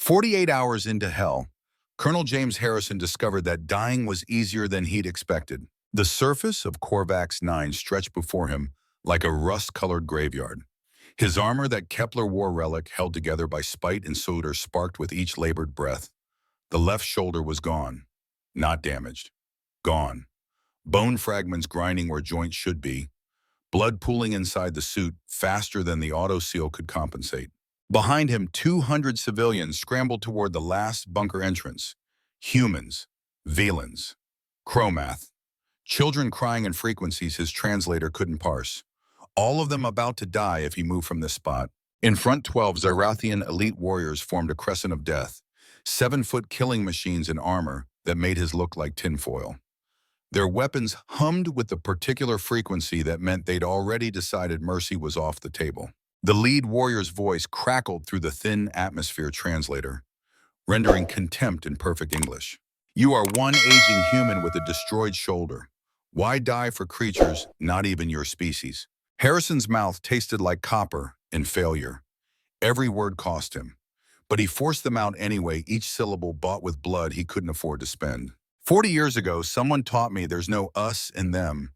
48 hours into hell, Colonel James Harrison discovered that dying was easier than he'd expected. The surface of Korvax 9 stretched before him like a rust-colored graveyard. His armor, that Kepler war relic held together by spite and solder, sparked with each labored breath. The left shoulder was gone, not damaged. Gone. Bone fragments grinding where joints should be. Blood pooling inside the suit faster than the auto-seal could compensate. Behind him, 200 civilians scrambled toward the last bunker entrance. Humans, Velans, Chromath, children crying in frequencies his translator couldn't parse. All of them about to die if he moved from this spot. In front, 12 Xarathian elite warriors formed a crescent of death, 7-foot killing machines in armor that made his look like tinfoil. Their weapons hummed with the particular frequency that meant they'd already decided mercy was off the table. The lead warrior's voice crackled through the thin atmosphere translator, rendering contempt in perfect English. You are one aging human with a destroyed shoulder. Why die for creatures not even your species? Harrison's mouth tasted like copper in failure. Every word cost him, but he forced them out anyway, each syllable bought with blood he couldn't afford to spend. 40 years ago, someone taught me there's no us and them,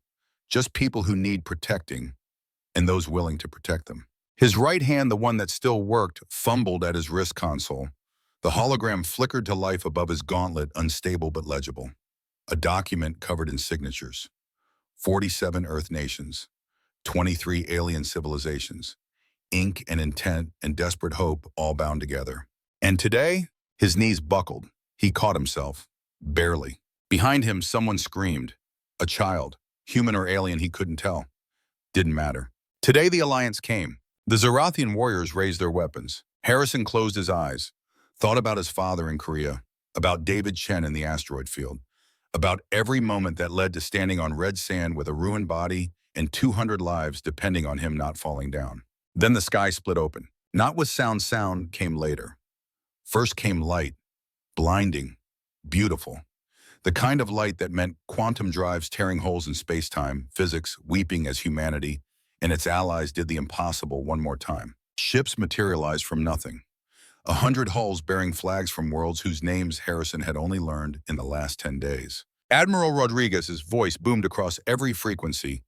just people who need protecting and those willing to protect them. His right hand, the one that still worked, fumbled at his wrist console. The hologram flickered to life above his gauntlet, unstable but legible. A document covered in signatures. 47 Earth nations, 23 alien civilizations, ink and intent and desperate hope all bound together. And today, his knees buckled. He caught himself. Barely. Behind him, someone screamed. A child. Human or alien, he couldn't tell. Didn't matter. Today, the Alliance came. The Xarathian warriors raised their weapons. Harrison closed his eyes, thought about his father in Korea, about David Chen in the asteroid field, about every moment that led to standing on red sand with a ruined body and 200 lives depending on him not falling down. Then the sky split open. Not with sound. Sound came later. First came light, blinding, beautiful. The kind of light that meant quantum drives tearing holes in space-time, physics weeping as humanity and its allies did the impossible one more time. Ships materialized from nothing. 100 hulls bearing flags from worlds whose names Harrison had only learned in the last 10 days. Admiral Rodriguez's voice boomed across every frequency.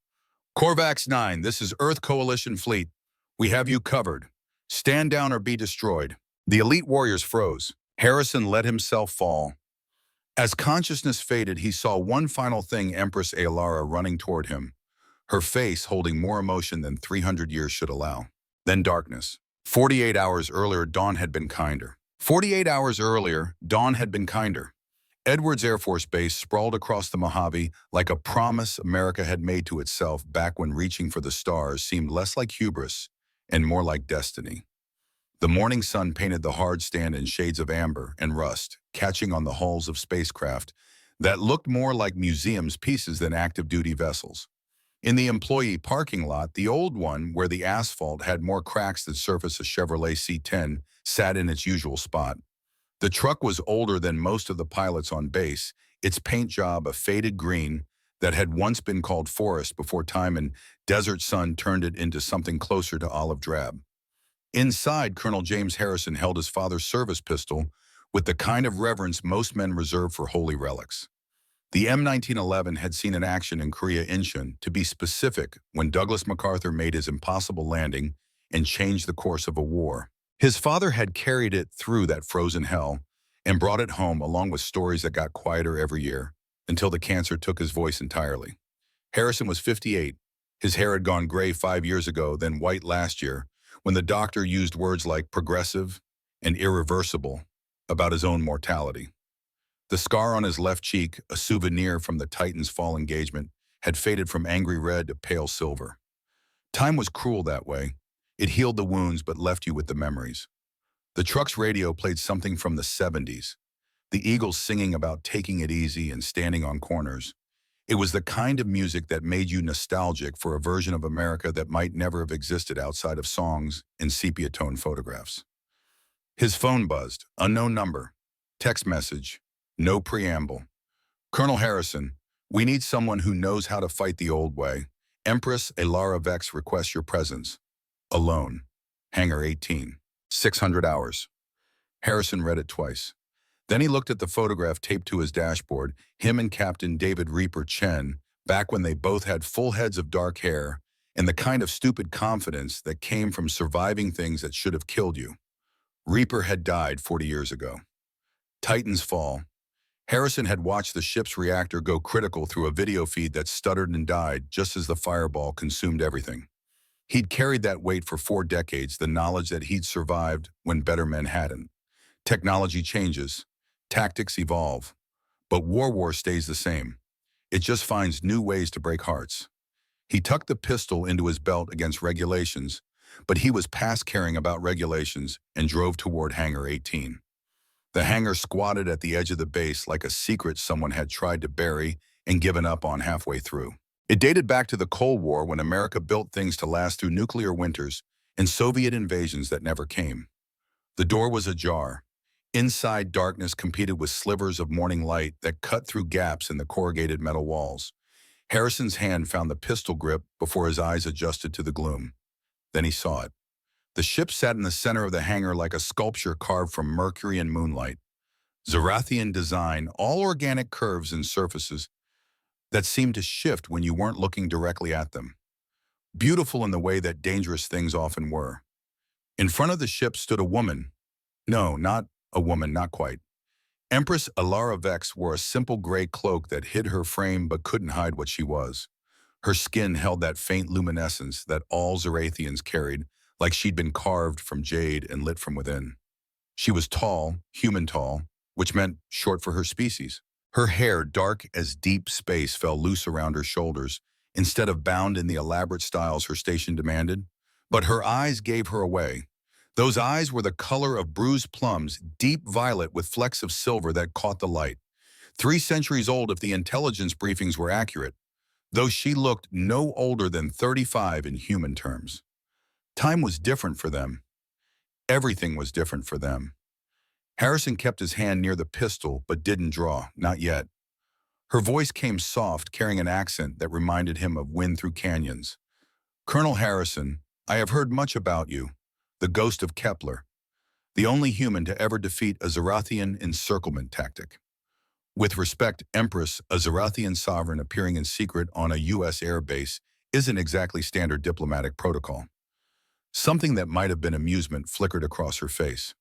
Korvax 9, this is Earth Coalition Fleet. We have you covered. Stand down or be destroyed. The elite warriors froze. Harrison let himself fall. As consciousness faded, he saw one final thing: Empress Alara running toward him, her face holding more emotion than 300 years should allow. Then darkness. 48 hours earlier, dawn had been kinder. 48 hours earlier, dawn had been kinder. Edwards Air Force Base sprawled across the Mojave like a promise America had made to itself back when reaching for the stars seemed less like hubris and more like destiny. The morning sun painted the hard stand in shades of amber and rust, catching on the hulls of spacecraft that looked more like museum's pieces than active-duty vessels. In the employee parking lot, the old one, where the asphalt had more cracks than surface a Chevrolet C10, sat in its usual spot. The truck was older than most of the pilots on base, its paint job a faded green that had once been called forest before time and desert sun turned it into something closer to olive drab. Inside, Colonel James Harrison held his father's service pistol with the kind of reverence most men reserve for holy relics. The M1911 had seen in action in Korea Incheon, to be specific, when Douglas MacArthur made his impossible landing and changed the course of a war. His father had carried it through that frozen hell and brought it home along with stories that got quieter every year until the cancer took his voice entirely. Harrison was 58. His hair had gone gray 5 years ago, then white last year, when the doctor used words like progressive and irreversible about his own mortality. The scar on his left cheek, a souvenir from the Titan's fall engagement, had faded from angry red to pale silver. Time was cruel that way. It healed the wounds but left you with the memories. The truck's radio played something from the 70s, the Eagles singing about taking it easy and standing on corners. It was the kind of music that made you nostalgic for a version of America that might never have existed outside of songs and sepia-tone photographs. His phone buzzed. Unknown number. Text message. No preamble. Colonel Harrison, we need someone who knows how to fight the old way. Empress Alara Vex requests your presence. Alone. Hangar 18. 600 hours. Harrison read it twice. Then he looked at the photograph taped to his dashboard, him and Captain David Reaper Chen, back when they both had full heads of dark hair and the kind of stupid confidence that came from surviving things that should have killed you. Reaper had died 40 years ago. Titan's fall. Harrison had watched the ship's reactor go critical through a video feed that stuttered and died just as the fireball consumed everything. He'd carried that weight for 4 decades, the knowledge that he'd survived when better men hadn't. Technology changes, tactics evolve, but war stays the same. It just finds new ways to break hearts. He tucked the pistol into his belt against regulations, but he was past caring about regulations and drove toward Hangar 18. The hangar squatted at the edge of the base like a secret someone had tried to bury and given up on halfway through. It dated back to the Cold War when America built things to last through nuclear winters and Soviet invasions that never came. The door was ajar. Inside, darkness competed with slivers of morning light that cut through gaps in the corrugated metal walls. Harrison's hand found the pistol grip before his eyes adjusted to the gloom. Then he saw it. The ship sat in the center of the hangar like a sculpture carved from mercury and moonlight. Zarathian design, all organic curves and surfaces that seemed to shift when you weren't looking directly at them. Beautiful in the way that dangerous things often were. In front of the ship stood a woman. No, not a woman, not quite. Empress Alara Vex wore a simple gray cloak that hid her frame but couldn't hide what she was. Her skin held that faint luminescence that all Zarathians carried, like she'd been carved from jade and lit from within. She was tall, human tall, which meant short for her species. Her hair, dark as deep space, fell loose around her shoulders, instead of bound in the elaborate styles her station demanded. But her eyes gave her away. Those eyes were the color of bruised plums, deep violet with flecks of silver that caught the light. 3 centuries old if the intelligence briefings were accurate, though she looked no older than 35 in human terms. Time was different for them. Everything was different for them. Harrison kept his hand near the pistol but didn't draw, not yet. Her voice came soft, carrying an accent that reminded him of wind through canyons. "Colonel Harrison, I have heard much about you. The ghost of Kepler, the only human to ever defeat a Zarathian encirclement tactic. With respect, Empress, a Zarathian sovereign appearing in secret on a U.S. air base isn't exactly standard diplomatic protocol." Something that might have been amusement flickered across her face.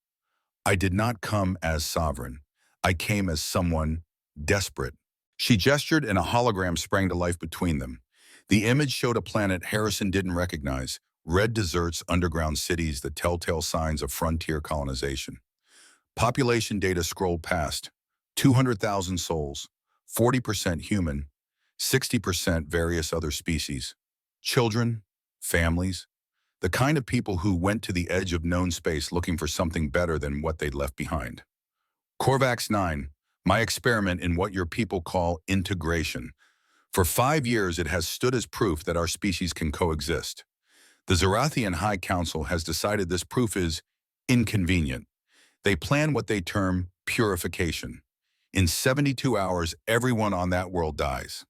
"I did not come as sovereign. I came as someone desperate." She gestured and a hologram sprang to life between them. The image showed a planet Harrison didn't recognize, red deserts, underground cities, the telltale signs of frontier colonization. Population data scrolled past. 200,000 souls, 40% human, 60% various other species. Children, families, the kind of people who went to the edge of known space looking for something better than what they'd left behind. Corvax 9, my experiment in what your people call integration. For 5 years, it has stood as proof that our species can coexist. The Zarathian High Council has decided this proof is inconvenient. They plan what they term purification. In 72 hours, everyone on that world dies.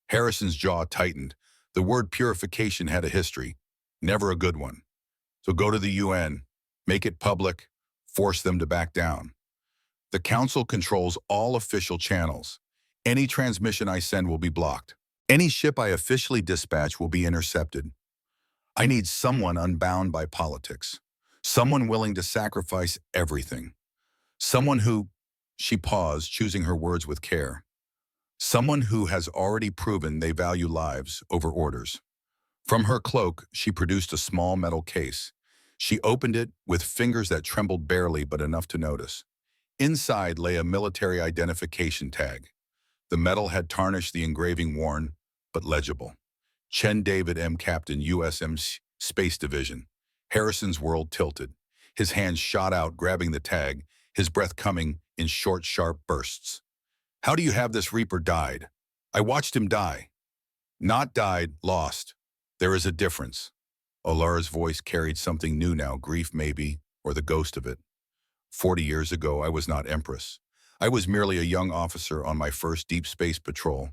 Harrison's jaw tightened. The word purification had a history, never a good one. So go to the UN, make it public, force them to back down. The Council controls all official channels. Any transmission I send will be blocked. Any ship I officially dispatch will be intercepted. I need someone unbound by politics. Someone willing to sacrifice everything. Someone who, she paused, choosing her words with care. Someone who has already proven they value lives over orders. From her cloak, she produced a small metal case. She opened it with fingers that trembled barely but enough to notice. Inside lay a military identification tag. The metal had tarnished, the engraving worn, but legible. Chen David M. Captain USM Space Division. Harrison's world tilted. His hand shot out, grabbing the tag, his breath coming in short, sharp bursts. "How do you have this Reaper died?" "I watched him die." "Not died, lost. There is a difference." Olara's voice carried something new now, grief maybe, or the ghost of it. 40 years ago, I was not Empress. I was merely a young officer on my first deep space patrol.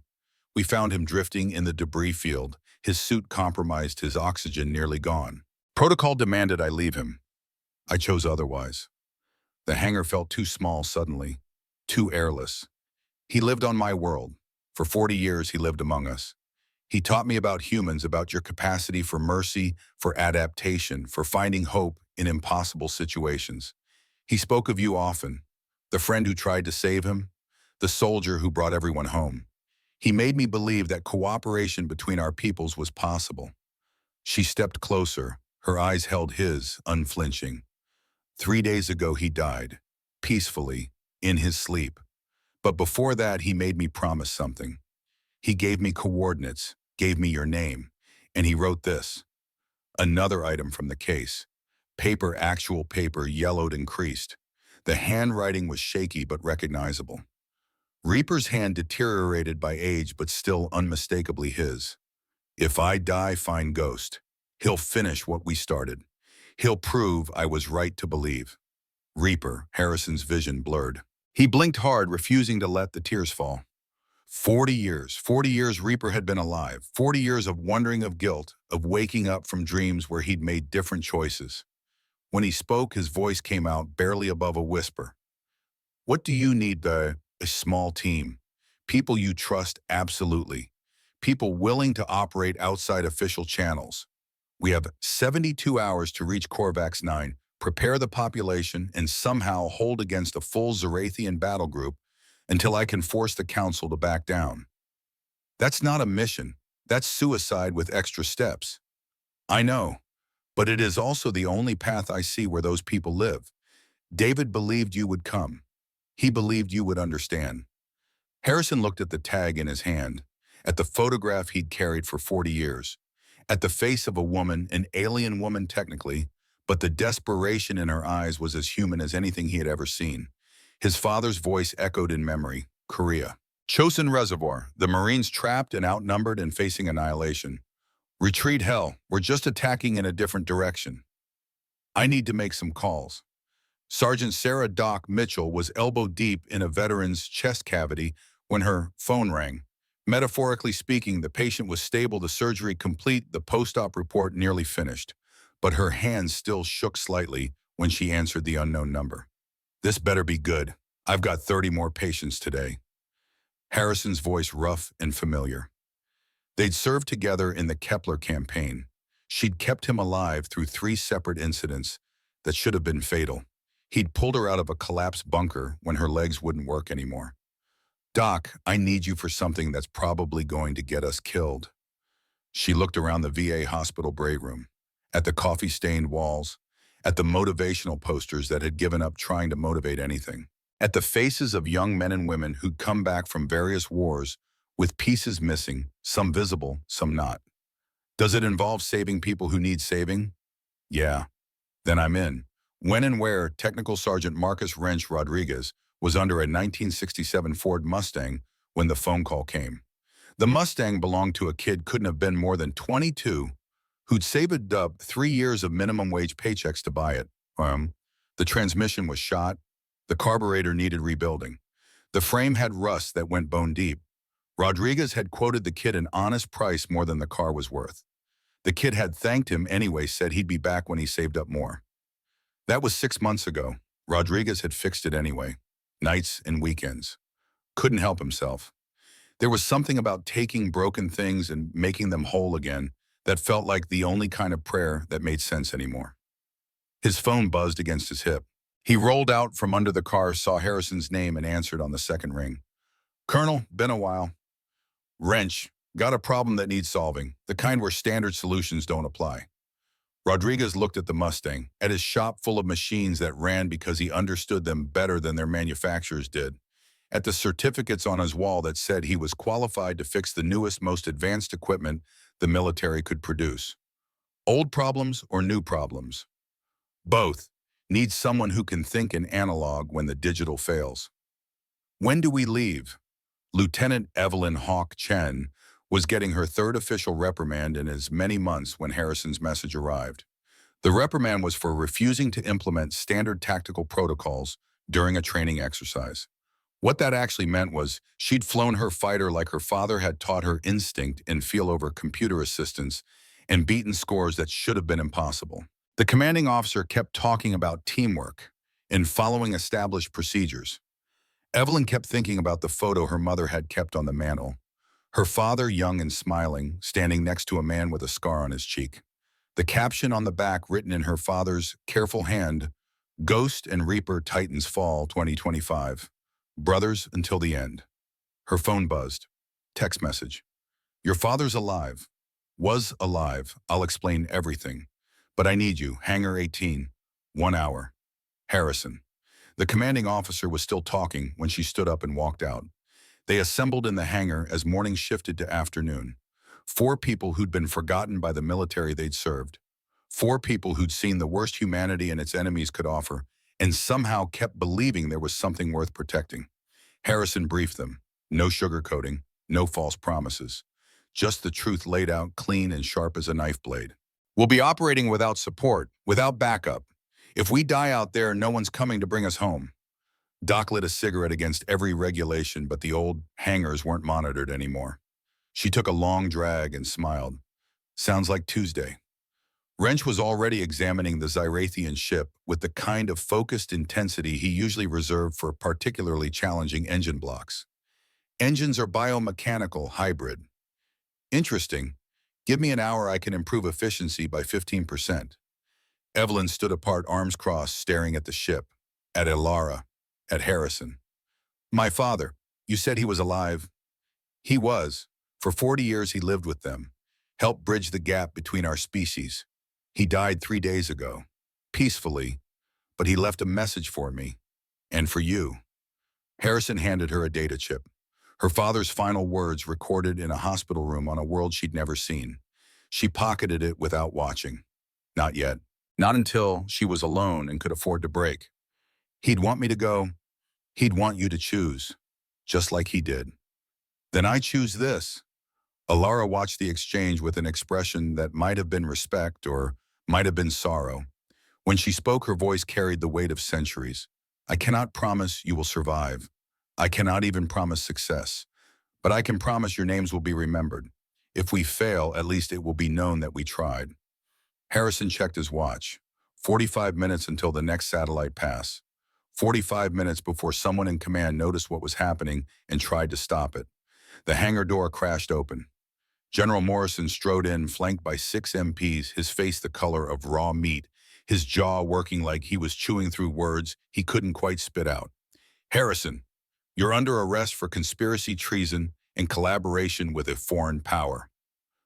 We found him drifting in the debris field, his suit compromised, his oxygen nearly gone. Protocol demanded I leave him. I chose otherwise. The hangar felt too small suddenly, too airless. He lived on my world. For 40 years, he lived among us. He taught me about humans, about your capacity for mercy, for adaptation, for finding hope in impossible situations. He spoke of you often, the friend who tried to save him, the soldier who brought everyone home. He made me believe that cooperation between our peoples was possible. She stepped closer, her eyes held his, unflinching. 3 days ago he died, peacefully, in his sleep. But before that he made me promise something. He gave me coordinates, gave me your name, and he wrote this. Another item from the case. Paper, actual paper, yellowed and creased. The handwriting was shaky but recognizable. Reaper's hand deteriorated by age but still unmistakably his. If I die, find Ghost. He'll finish what we started. He'll prove I was right to believe. Reaper, Harrison's vision blurred. He blinked hard, refusing to let the tears fall. 40 years Reaper had been alive. 40 years of wondering, of guilt, of waking up from dreams where he'd made different choices. When he spoke, his voice came out barely above a whisper. What do you need, A small team. People you trust absolutely. People willing to operate outside official channels. We have 72 hours to reach Corvax 9, prepare the population, and somehow hold against a full Zarathian battle group until I can force the council to back down. That's not a mission. That's suicide with extra steps. I know, but it is also the only path I see where those people live. David believed you would come. He believed you would understand. Harrison looked at the tag in his hand, at the photograph he'd carried for 40 years, at the face of a woman, an alien woman technically, but the desperation in her eyes was as human as anything he had ever seen. His father's voice echoed in memory. Korea. Chosin Reservoir, the Marines trapped and outnumbered and facing annihilation. Retreat hell, we're just attacking in a different direction. I need to make some calls. Sergeant Sarah Doc Mitchell was elbow deep in a veteran's chest cavity when her phone rang. Metaphorically speaking, the patient was stable, the surgery complete, the post-op report nearly finished. But her hands still shook slightly when she answered the unknown number. This better be good. I've got 30 more patients today. Harrison's voice rough and familiar. They'd served together in the Kepler campaign. She'd kept him alive through 3 separate incidents that should have been fatal. He'd pulled her out of a collapsed bunker when her legs wouldn't work anymore. Doc, I need you for something that's probably going to get us killed. She looked around the VA hospital break room, at the coffee-stained walls, at the motivational posters that had given up trying to motivate anything, at the faces of young men and women who'd come back from various wars with pieces missing, some visible, some not. Does it involve saving people who need saving? Yeah. Then I'm in. When and where Technical Sergeant Marcus Wrench Rodriguez was under a 1967 Ford Mustang when the phone call came. The Mustang belonged to a kid couldn't have been more than 22 who'd saved up 3 years of minimum wage paychecks to buy it. The transmission was shot. The carburetor needed rebuilding. The frame had rust that went bone deep. Rodriguez had quoted the kid an honest price more than the car was worth. The kid had thanked him anyway, said he'd be back when he saved up more. That was 6 months ago. Rodriguez had fixed it anyway. Nights and weekends. Couldn't help himself. There was something about taking broken things and making them whole again that felt like the only kind of prayer that made sense anymore. His phone buzzed against his hip. He rolled out from under the car, saw Harrison's name, and answered on the second ring. Colonel, been a while. Wrench, got a problem that needs solving, the kind where standard solutions don't apply. Rodriguez looked at the Mustang, at his shop full of machines that ran because he understood them better than their manufacturers did, at the certificates on his wall that said he was qualified to fix the newest, most advanced equipment the military could produce. Old problems or new problems? Both. Need someone who can think in analog when the digital fails. When do we leave? Lieutenant Evelyn Hawk Chen was getting her 3rd official reprimand in as many months when Harrison's message arrived. The reprimand was for refusing to implement standard tactical protocols during a training exercise. What that actually meant was she'd flown her fighter like her father had taught her instinct and feel over computer assistance and beaten scores that should have been impossible. The commanding officer kept talking about teamwork. in following established procedures. Evelyn kept thinking about the photo her mother had kept on the mantel. Her father, young and smiling, standing next to a man with a scar on his cheek. The caption on the back written in her father's careful hand, Ghost and Reaper Titans Fall 2025. Brothers until the end. Her phone buzzed. Text message. Your father's alive. Was alive. I'll explain everything. But I need you. Hangar 18. 1 hour. Harrison. The commanding officer was still talking when she stood up and walked out. They assembled in the hangar as morning shifted to afternoon. 4 people who'd been forgotten by the military they'd served. 4 people who'd seen the worst humanity and its enemies could offer, and somehow kept believing there was something worth protecting. Harrison briefed them. No sugarcoating, no false promises. Just the truth laid out clean and sharp as a knife blade. We'll be operating without support, without backup. If we die out there, no one's coming to bring us home. Doc lit a cigarette against every regulation, but the old hangars weren't monitored anymore. She took a long drag and smiled. Sounds like Tuesday. Wrench was already examining the Zyrathian ship with the kind of focused intensity he usually reserved for particularly challenging engine blocks. Engines are biomechanical hybrid. Interesting. Give me an hour, I can improve efficiency by 15%. Evelyn stood apart, arms crossed, staring at the ship, at Elara, at Harrison. My father, you said he was alive? He was. For 40 years he lived with them, helped bridge the gap between our species. He died 3 days ago, peacefully, but he left a message for me, and for you. Harrison handed her a data chip. Her father's final words recorded in a hospital room on a world she'd never seen. She pocketed it without watching. Not yet. Not until she was alone and could afford to break. He'd want me to go. He'd want you to choose, just like he did. Then I choose this. Elara watched the exchange with an expression that might have been respect or might have been sorrow. When she spoke, her voice carried the weight of centuries. I cannot promise you will survive. I cannot even promise success. But I can promise your names will be remembered. If we fail, at least it will be known that we tried. Harrison checked his watch. 45 minutes until the next satellite pass. 45 minutes before someone in command noticed what was happening and tried to stop it. The hangar door crashed open. General Morrison strode in, flanked by 6 MPs, his face the color of raw meat, his jaw working like he was chewing through words he couldn't quite spit out. Harrison, you're under arrest for conspiracy, treason, and collaboration with a foreign power.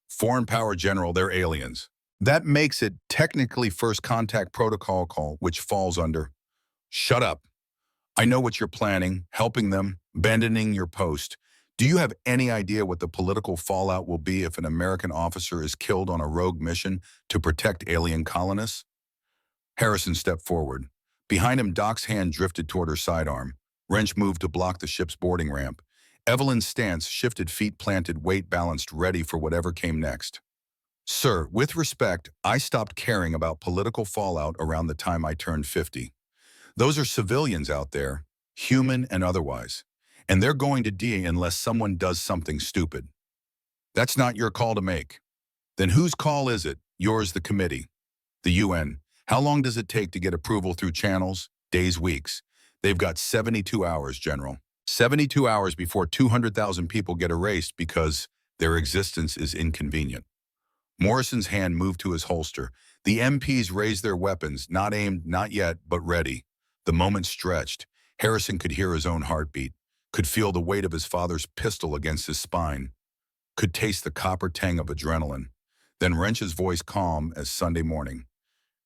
Foreign power, General, they're aliens. That makes it technically first contact protocol call, which falls under. Shut up. I know what you're planning, helping them, abandoning your post. Do you have any idea what the political fallout will be if an American officer is killed on a rogue mission to protect alien colonists? Harrison stepped forward. Behind him, Doc's hand drifted toward her sidearm. Wrench moved to block the ship's boarding ramp. Evelyn's stance shifted, feet planted, weight balanced, ready for whatever came next. Sir, with respect, I stopped caring about political fallout around the time I turned 50. Those are civilians out there, human and otherwise, and they're going to die unless someone does something stupid. That's not your call to make. Then whose call is it? Yours, the committee. The UN. How long does it take to get approval through channels? Days, weeks. They've got 72 hours, General. 72 hours before 200,000 people get erased because their existence is inconvenient. Morrison's hand moved to his holster. The MPs raised their weapons, not aimed, not yet, but ready. The moment stretched. Harrison could hear his own heartbeat, could feel the weight of his father's pistol against his spine, could taste the copper tang of adrenaline. Then Wrench's voice calm as Sunday morning.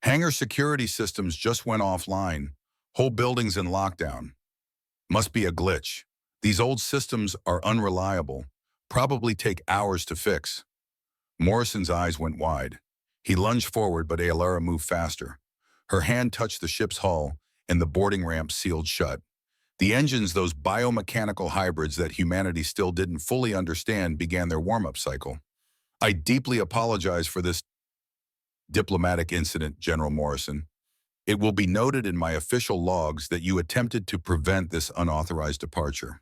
Hangar security systems just went offline. Whole buildings in lockdown. Must be a glitch. These old systems are unreliable. Probably take hours to fix. Morrison's eyes went wide. He lunged forward, but Elara moved faster. Her hand touched the ship's hull, and the boarding ramp sealed shut. The engines, those biomechanical hybrids that humanity still didn't fully understand, began their warm-up cycle. I deeply apologize for this diplomatic incident, General Morrison. It will be noted in my official logs that you attempted to prevent this unauthorized departure.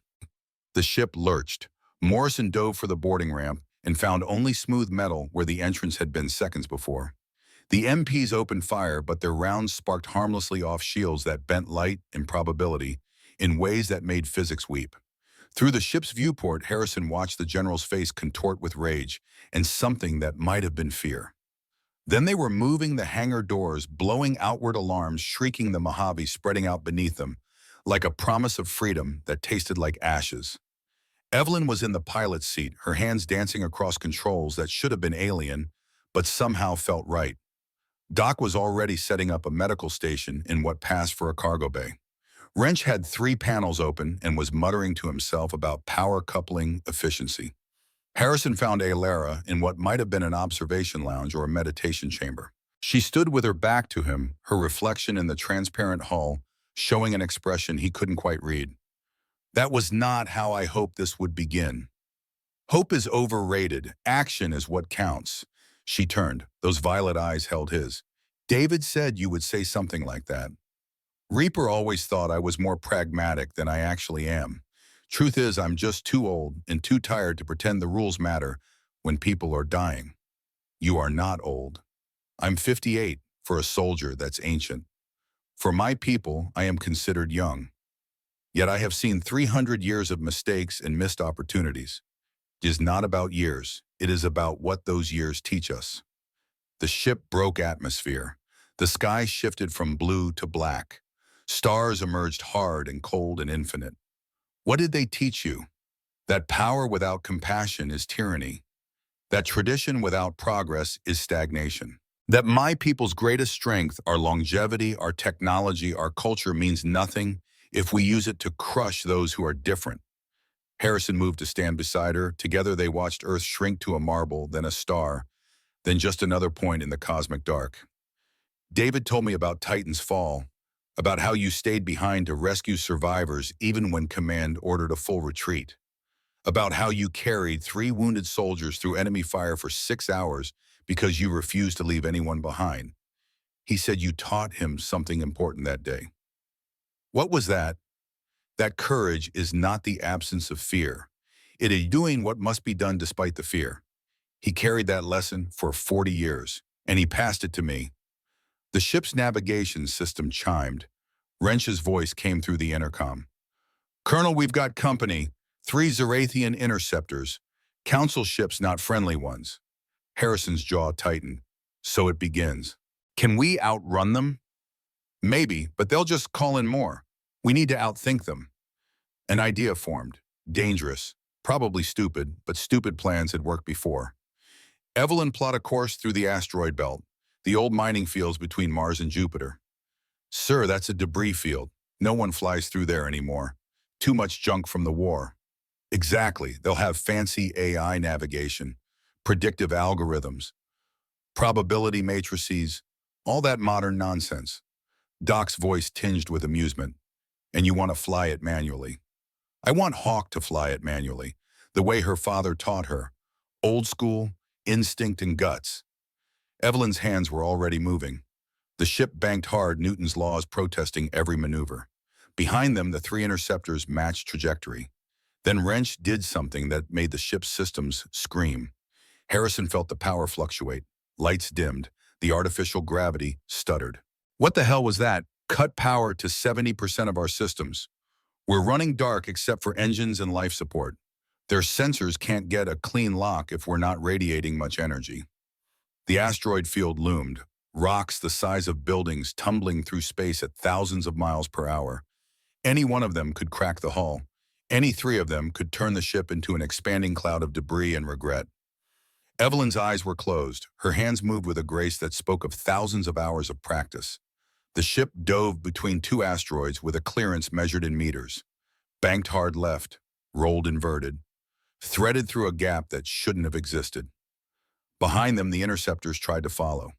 The ship lurched. Morrison dove for the boarding ramp and found only smooth metal where the entrance had been seconds before. The MPs opened fire, but their rounds sparked harmlessly off shields that bent light and probability in ways that made physics weep. Through the ship's viewport, Harrison watched the general's face contort with rage and something that might have been fear. Then they were moving the hangar doors, blowing outward alarms, shrieking the Mojave spreading out beneath them, like a promise of freedom that tasted like ashes. Evelyn was in the pilot's seat, her hands dancing across controls that should have been alien, but somehow felt right. Doc was already setting up a medical station in what passed for a cargo bay. Wrench had 3 panels open and was muttering to himself about power coupling efficiency. Harrison found Alara in what might have been an observation lounge or a meditation chamber. She stood with her back to him, her reflection in the transparent hull showing an expression he couldn't quite read. That was not how I hoped this would begin. Hope is overrated. Action is what counts. She turned. Those violet eyes held his. David said you would say something like that. Reaper always thought I was more pragmatic than I actually am. Truth is, I'm just too old and too tired to pretend the rules matter when people are dying. You are not old. I'm 58 for a soldier that's ancient. For my people, I am considered young. Yet I have seen 300 years of mistakes and missed opportunities. It is not about years. It is about what those years teach us. The ship broke atmosphere. The sky shifted from blue to black. Stars emerged hard and cold and infinite. What did they teach you? That power without compassion is tyranny. That tradition without progress is stagnation. That my people's greatest strength, our longevity, our technology, our culture means nothing if we use it to crush those who are different. Harrison moved to stand beside her. Together they watched Earth shrink to a marble, then a star, then just another point in the cosmic dark. David told me about Titan's fall, about how you stayed behind to rescue survivors even when command ordered a full retreat, about how you carried 3 wounded soldiers through enemy fire for 6 hours because you refused to leave anyone behind. He said you taught him something important that day. What was that? That courage is not the absence of fear. It is doing what must be done despite the fear. He carried that lesson for 40 years, and he passed it to me. The ship's navigation system chimed. Wrench's voice came through the intercom. Colonel, we've got company. 3 Zerathian interceptors. Council ships, not friendly ones. Harrison's jaw tightened. So it begins. Can we outrun them? Maybe, but they'll just call in more. We need to outthink them. An idea formed. Dangerous. Probably stupid, but stupid plans had worked before. Evelyn plot a course through the asteroid belt, the old mining fields between Mars and Jupiter. Sir, that's a debris field. No one flies through there anymore. Too much junk from the war. Exactly. They'll have fancy AI navigation, predictive algorithms, probability matrices, all that modern nonsense. Doc's voice tinged with amusement. And you want to fly it manually. I want Hawk to fly it manually, the way her father taught her. Old school, instinct and guts. Evelyn's hands were already moving. The ship banked hard, Newton's laws protesting every maneuver. Behind them, the 3 interceptors matched trajectory. Then Wrench did something that made the ship's systems scream. Harrison felt the power fluctuate. Lights dimmed. The artificial gravity stuttered. What the hell was that? Cut power to 70% of our systems. We're running dark except for engines and life support. Their sensors can't get a clean lock if we're not radiating much energy. The asteroid field loomed, rocks the size of buildings tumbling through space at thousands of miles per hour. Any one of them could crack the hull. Any 3 of them could turn the ship into an expanding cloud of debris and regret. Evelyn's eyes were closed. Her hands moved with a grace that spoke of thousands of hours of practice. The ship dove between 2 asteroids with a clearance measured in meters. Banked hard left, rolled inverted, threaded through a gap that shouldn't have existed. Behind them, the interceptors tried to follow.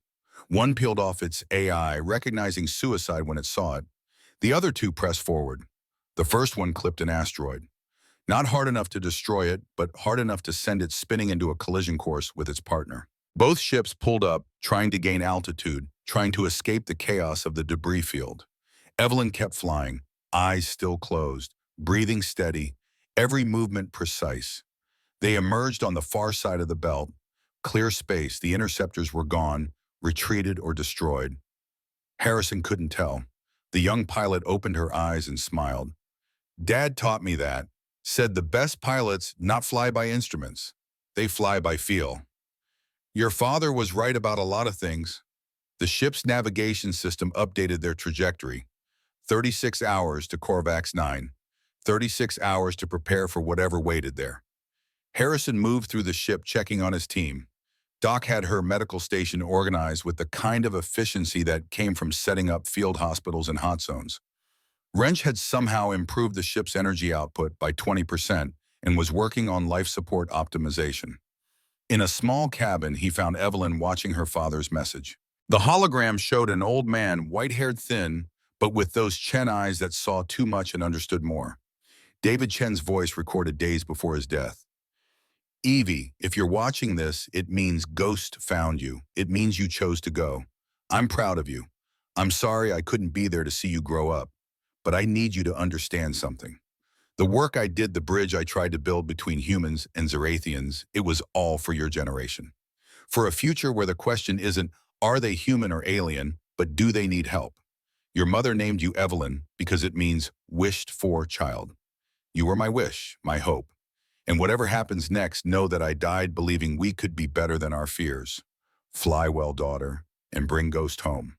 One peeled off its AI, recognizing suicide when it saw it. The other 2 pressed forward. The first one clipped an asteroid. Not hard enough to destroy it, but hard enough to send it spinning into a collision course with its partner. Both ships pulled up, trying to gain altitude, trying to escape the chaos of the debris field. Evelyn kept flying, eyes still closed, breathing steady, every movement precise. They emerged on the far side of the belt. Clear space, the interceptors were gone. retreated, or destroyed? Harrison couldn't tell. The young pilot opened her eyes and smiled. Dad taught me that. Said the best pilots not fly by instruments. They fly by feel. Your father was right about a lot of things. The ship's navigation system updated their trajectory. 36 hours to Corvax 9. 36 hours to prepare for whatever waited there. Harrison moved through the ship checking on his team. Doc had her medical station organized with the kind of efficiency that came from setting up field hospitals and hot zones. Wrench had somehow improved the ship's energy output by 20% and was working on life support optimization. In a small cabin, he found Evelyn watching her father's message. The hologram showed an old man, white-haired, thin, but with those Chen eyes that saw too much and understood more. David Chen's voice recorded days before his death. Evie, if you're watching this, it means Ghost found you. It means you chose to go. I'm proud of you. I'm sorry I couldn't be there to see you grow up, but I need you to understand something. The work I did, the bridge I tried to build between humans and Zerathians, it was all for your generation. For a future where the question isn't, are they human or alien, but do they need help? Your mother named you Evelyn because it means wished for child. You were my wish, my hope. And whatever happens next, know that I died believing we could be better than our fears. Fly well, daughter, and bring Ghost home.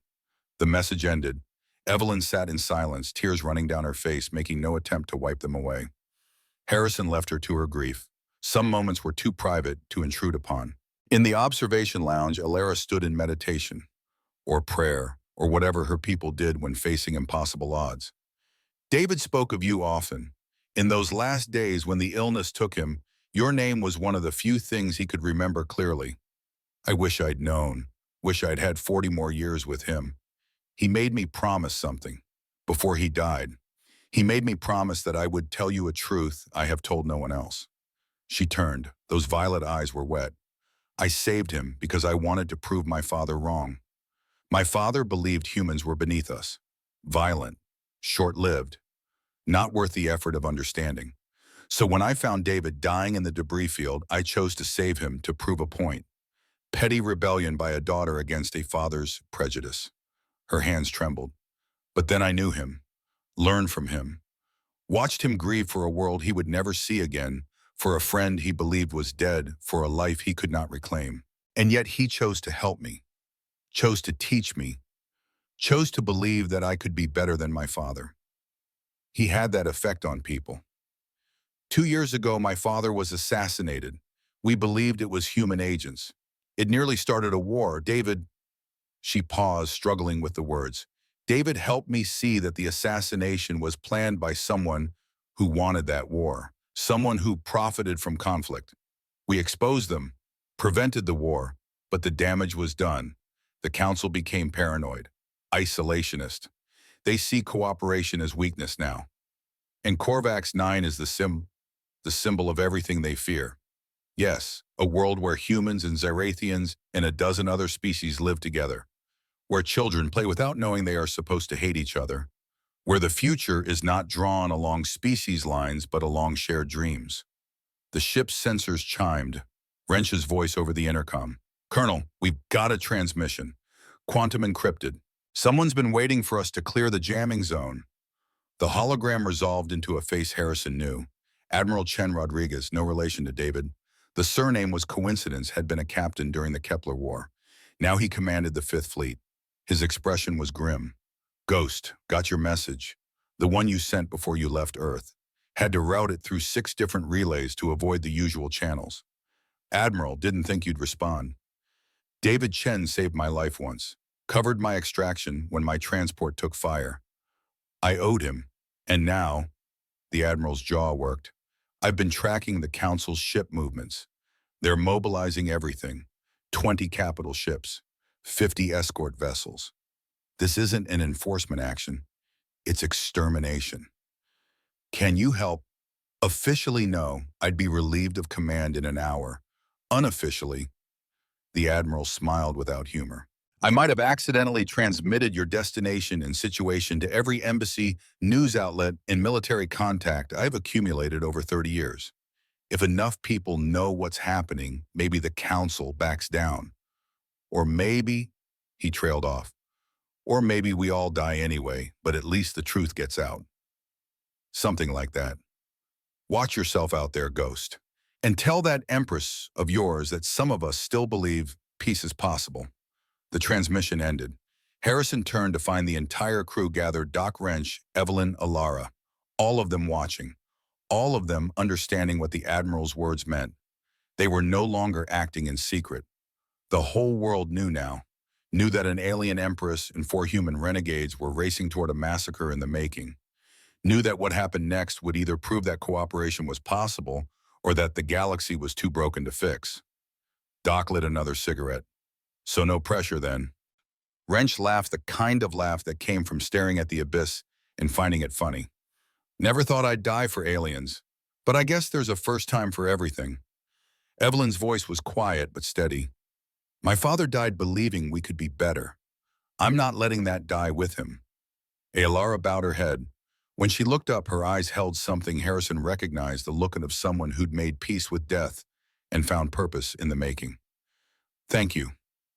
The message ended. Evelyn sat in silence, tears running down her face, making no attempt to wipe them away. Harrison left her to her grief. Some moments were too private to intrude upon. In the observation lounge, Alara stood in meditation, or prayer, or whatever her people did when facing impossible odds. David spoke of you often. In those last days when the illness took him, your name was one of the few things he could remember clearly. I wish I'd known. Wish I'd had 40 more years with him. He made me promise something. Before he died, he made me promise that I would tell you a truth I have told no one else. She turned. Those violet eyes were wet. I saved him because I wanted to prove my father wrong. My father believed humans were beneath us. Violent. Short-lived. Not worth the effort of understanding. So when I found David dying in the debris field, I chose to save him to prove a point. Petty rebellion by a daughter against a father's prejudice. Her hands trembled. But then I knew him, learned from him, watched him grieve for a world he would never see again, for a friend he believed was dead, for a life he could not reclaim. And yet he chose to help me, chose to teach me, chose to believe that I could be better than my father. He had that effect on people. 2 years ago, my father was assassinated. We believed it was human agents. It nearly started a war. David, she paused, struggling with the words. David helped me see that the assassination was planned by someone who wanted that war, someone who profited from conflict. We exposed them, prevented the war, but the damage was done. The council became paranoid, isolationist. They see cooperation as weakness now. And Corvax 9 is the symbol of everything they fear. Yes, a world where humans and Zerathians and a dozen other species live together, where children play without knowing they are supposed to hate each other, where the future is not drawn along species lines but along shared dreams. The ship's sensors chimed, Wrench's voice over the intercom. Colonel, we've got a transmission. Quantum encrypted. Someone's been waiting for us to clear the jamming zone. The hologram resolved into a face Harrison knew. Admiral Chen Rodriguez, no relation to David. The surname was coincidence, had been a captain during the Kepler War. Now he commanded the Fifth Fleet. His expression was grim. Ghost, got your message. The one you sent before you left Earth. Had to route it through 6 different relays to avoid the usual channels. Admiral, didn't think you'd respond. David Chen saved my life once. Covered my extraction when my transport took fire. I owed him. And now, the Admiral's jaw worked. I've been tracking the Council's ship movements. They're mobilizing everything. 20 capital ships. 50 escort vessels. This isn't an enforcement action. It's extermination. Can you help? Officially, no. I'd be relieved of command in an hour. Unofficially, the Admiral smiled without humor. I might have accidentally transmitted your destination and situation to every embassy, news outlet, and military contact I've accumulated over 30 years. If enough people know what's happening, maybe the Council backs down. Or maybe he trailed off. Or maybe we all die anyway, but at least the truth gets out. Something like that. Watch yourself out there, Ghost. And tell that empress of yours that some of us still believe peace is possible. The transmission ended. Harrison turned to find the entire crew gathered: Doc Wrench, Evelyn, Alara, all of them watching, all of them understanding what the Admiral's words meant. They were no longer acting in secret. The whole world knew now, knew that an alien empress and 4 human renegades were racing toward a massacre in the making, knew that what happened next would either prove that cooperation was possible or that the galaxy was too broken to fix. Doc lit another cigarette. So no pressure then. Wrench laughed, the kind of laugh that came from staring at the abyss and finding it funny. Never thought I'd die for aliens, but I guess there's a first time for everything. Evelyn's voice was quiet but steady. My father died believing we could be better. I'm not letting that die with him. Alara bowed her head. When she looked up, her eyes held something Harrison recognized, the look of someone who'd made peace with death and found purpose in the making. Thank you,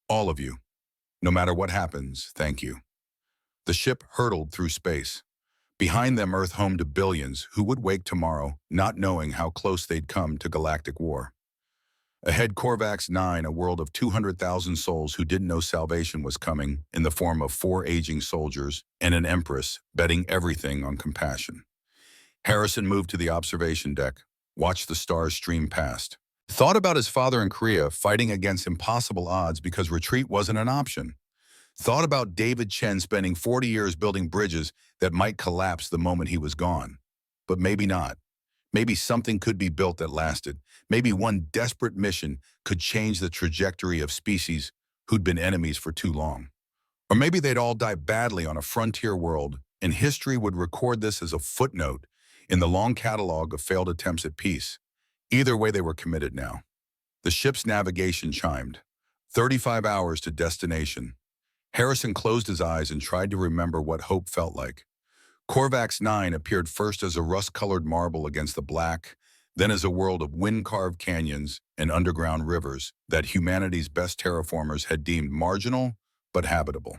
all of you. No matter what happens, thank you. The ship hurtled through space. Behind them, Earth home to billions who would wake tomorrow, not knowing how close they'd come to galactic war. Ahead, Corvax 9, a world of 200,000 souls who didn't know salvation was coming, in the form of 4 aging soldiers and an empress betting everything on compassion. Harrison moved to the observation deck, watched the stars stream past. Thought about his father in Korea fighting against impossible odds because retreat wasn't an option. Thought about David Chen spending 40 years building bridges that might collapse the moment he was gone. But maybe not. Maybe something could be built that lasted. Maybe one desperate mission could change the trajectory of species who'd been enemies for too long. Or maybe they'd all die badly on a frontier world, and history would record this as a footnote in the long catalog of failed attempts at peace. Either way, they were committed now. The ship's navigation chimed. 35 hours to destination. Harrison closed his eyes and tried to remember what hope felt like. Corvax 9 appeared first as a rust-colored marble against the black, then as a world of wind-carved canyons and underground rivers that humanity's best terraformers had deemed marginal but habitable.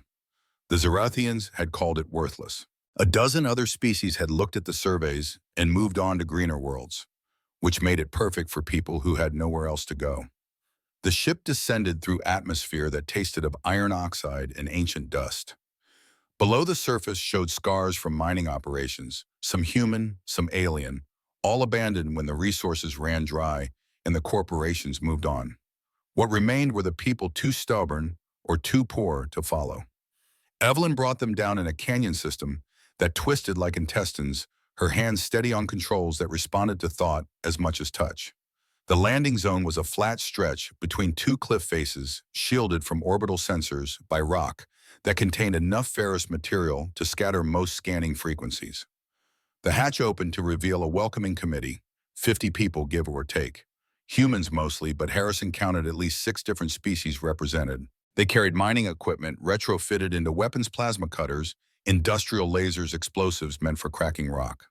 The Zerathians had called it worthless. A dozen other species had looked at the surveys and moved on to greener worlds, which made it perfect for people who had nowhere else to go. The ship descended through atmosphere that tasted of iron oxide and ancient dust. Below the surface showed scars from mining operations, some human, some alien, all abandoned when the resources ran dry and the corporations moved on. What remained were the people too stubborn or too poor to follow. Evelyn brought them down in a canyon system that twisted like intestines, her hands steady on controls that responded to thought as much as touch. The landing zone was a flat stretch between 2 cliff faces, shielded from orbital sensors by rock that contained enough ferrous material to scatter most scanning frequencies. The hatch opened to reveal a welcoming committee, 50 people give or take. Humans mostly, but Harrison counted at least 6 different species represented. They carried mining equipment retrofitted into weapons, plasma cutters, industrial lasers, explosives meant for cracking rock.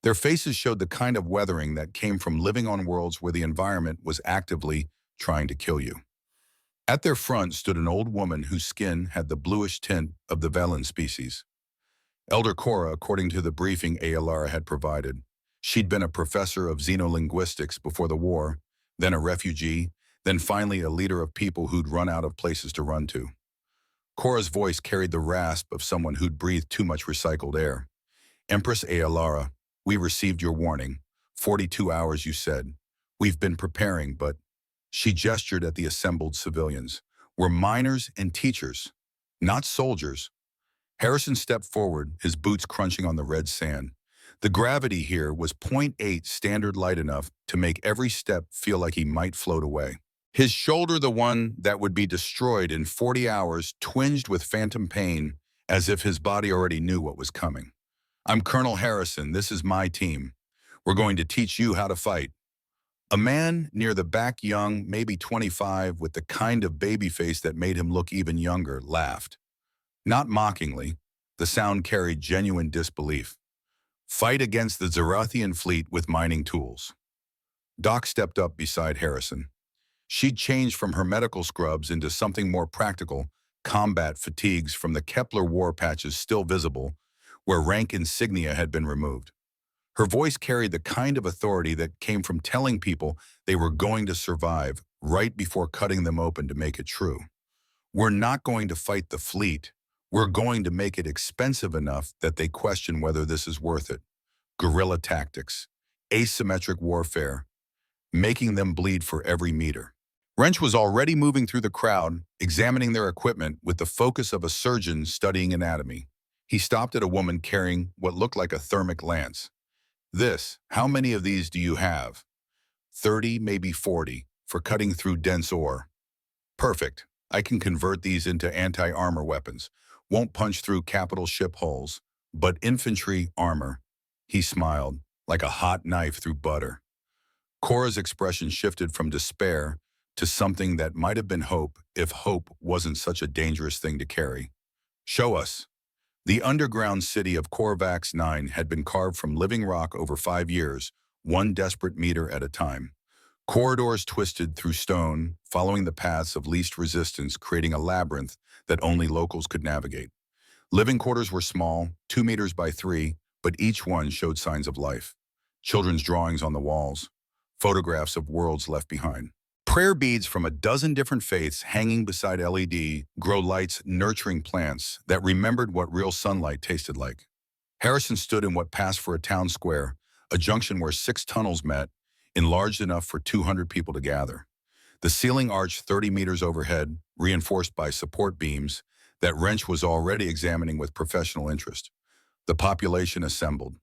Their faces showed the kind of weathering that came from living on worlds where the environment was actively trying to kill you. At their front stood an old woman whose skin had the bluish tint of the Velen species. Elder Cora, according to the briefing Alara had provided. She'd been a professor of xenolinguistics before the war, then a refugee, then finally a leader of people who'd run out of places to run to. Cora's voice carried the rasp of someone who'd breathed too much recycled air. Empress Alara, we received your warning. 42 hours, you said. We've been preparing, but... She gestured at the assembled civilians. We're miners and teachers, not soldiers. Harrison stepped forward, his boots crunching on the red sand. The gravity here was 0.8 standard light enough to make every step feel like he might float away. His shoulder, the one that would be destroyed in 40 hours, twinged with phantom pain as if his body already knew what was coming. I'm Colonel Harrison. This is my team. We're going to teach you how to fight. A man near the back, young, maybe 25, with the kind of baby face that made him look even younger, laughed. Not mockingly, the sound carried genuine disbelief. Fight against the Zerathian fleet with mining tools. Doc stepped up beside Harrison. She'd changed from her medical scrubs into something more practical, combat fatigues from the Kepler war patches still visible, where rank insignia had been removed. Her voice carried the kind of authority that came from telling people they were going to survive right before cutting them open to make it true. We're not going to fight the fleet. We're going to make it expensive enough that they question whether this is worth it. Guerrilla tactics, asymmetric warfare, making them bleed for every meter. Wrench was already moving through the crowd, examining their equipment with the focus of a surgeon studying anatomy. He stopped at a woman carrying what looked like a thermic lance. How many of these do you have? 30, maybe 40, for cutting through dense ore. Perfect. I can convert these into anti-armor weapons. Won't punch through capital ship hulls, but infantry armor. He smiled, like a hot knife through butter. Cora's expression shifted from despair to something that might have been hope if hope wasn't such a dangerous thing to carry. Show us. The underground city of Corvax 9 had been carved from living rock over 5 years, one desperate meter at a time. Corridors twisted through stone, following the paths of least resistance, creating a labyrinth that only locals could navigate. Living quarters were small, 2 meters by 3, but each one showed signs of life. Children's drawings on the walls, photographs of worlds left behind. Prayer beads from a dozen different faiths hanging beside LED grow lights nurturing plants that remembered what real sunlight tasted like. Harrison stood in what passed for a town square, a junction where 6 tunnels met, enlarged enough for 200 people to gather. The ceiling arched 30 meters overhead, reinforced by support beams that Wrench was already examining with professional interest. The population assembled.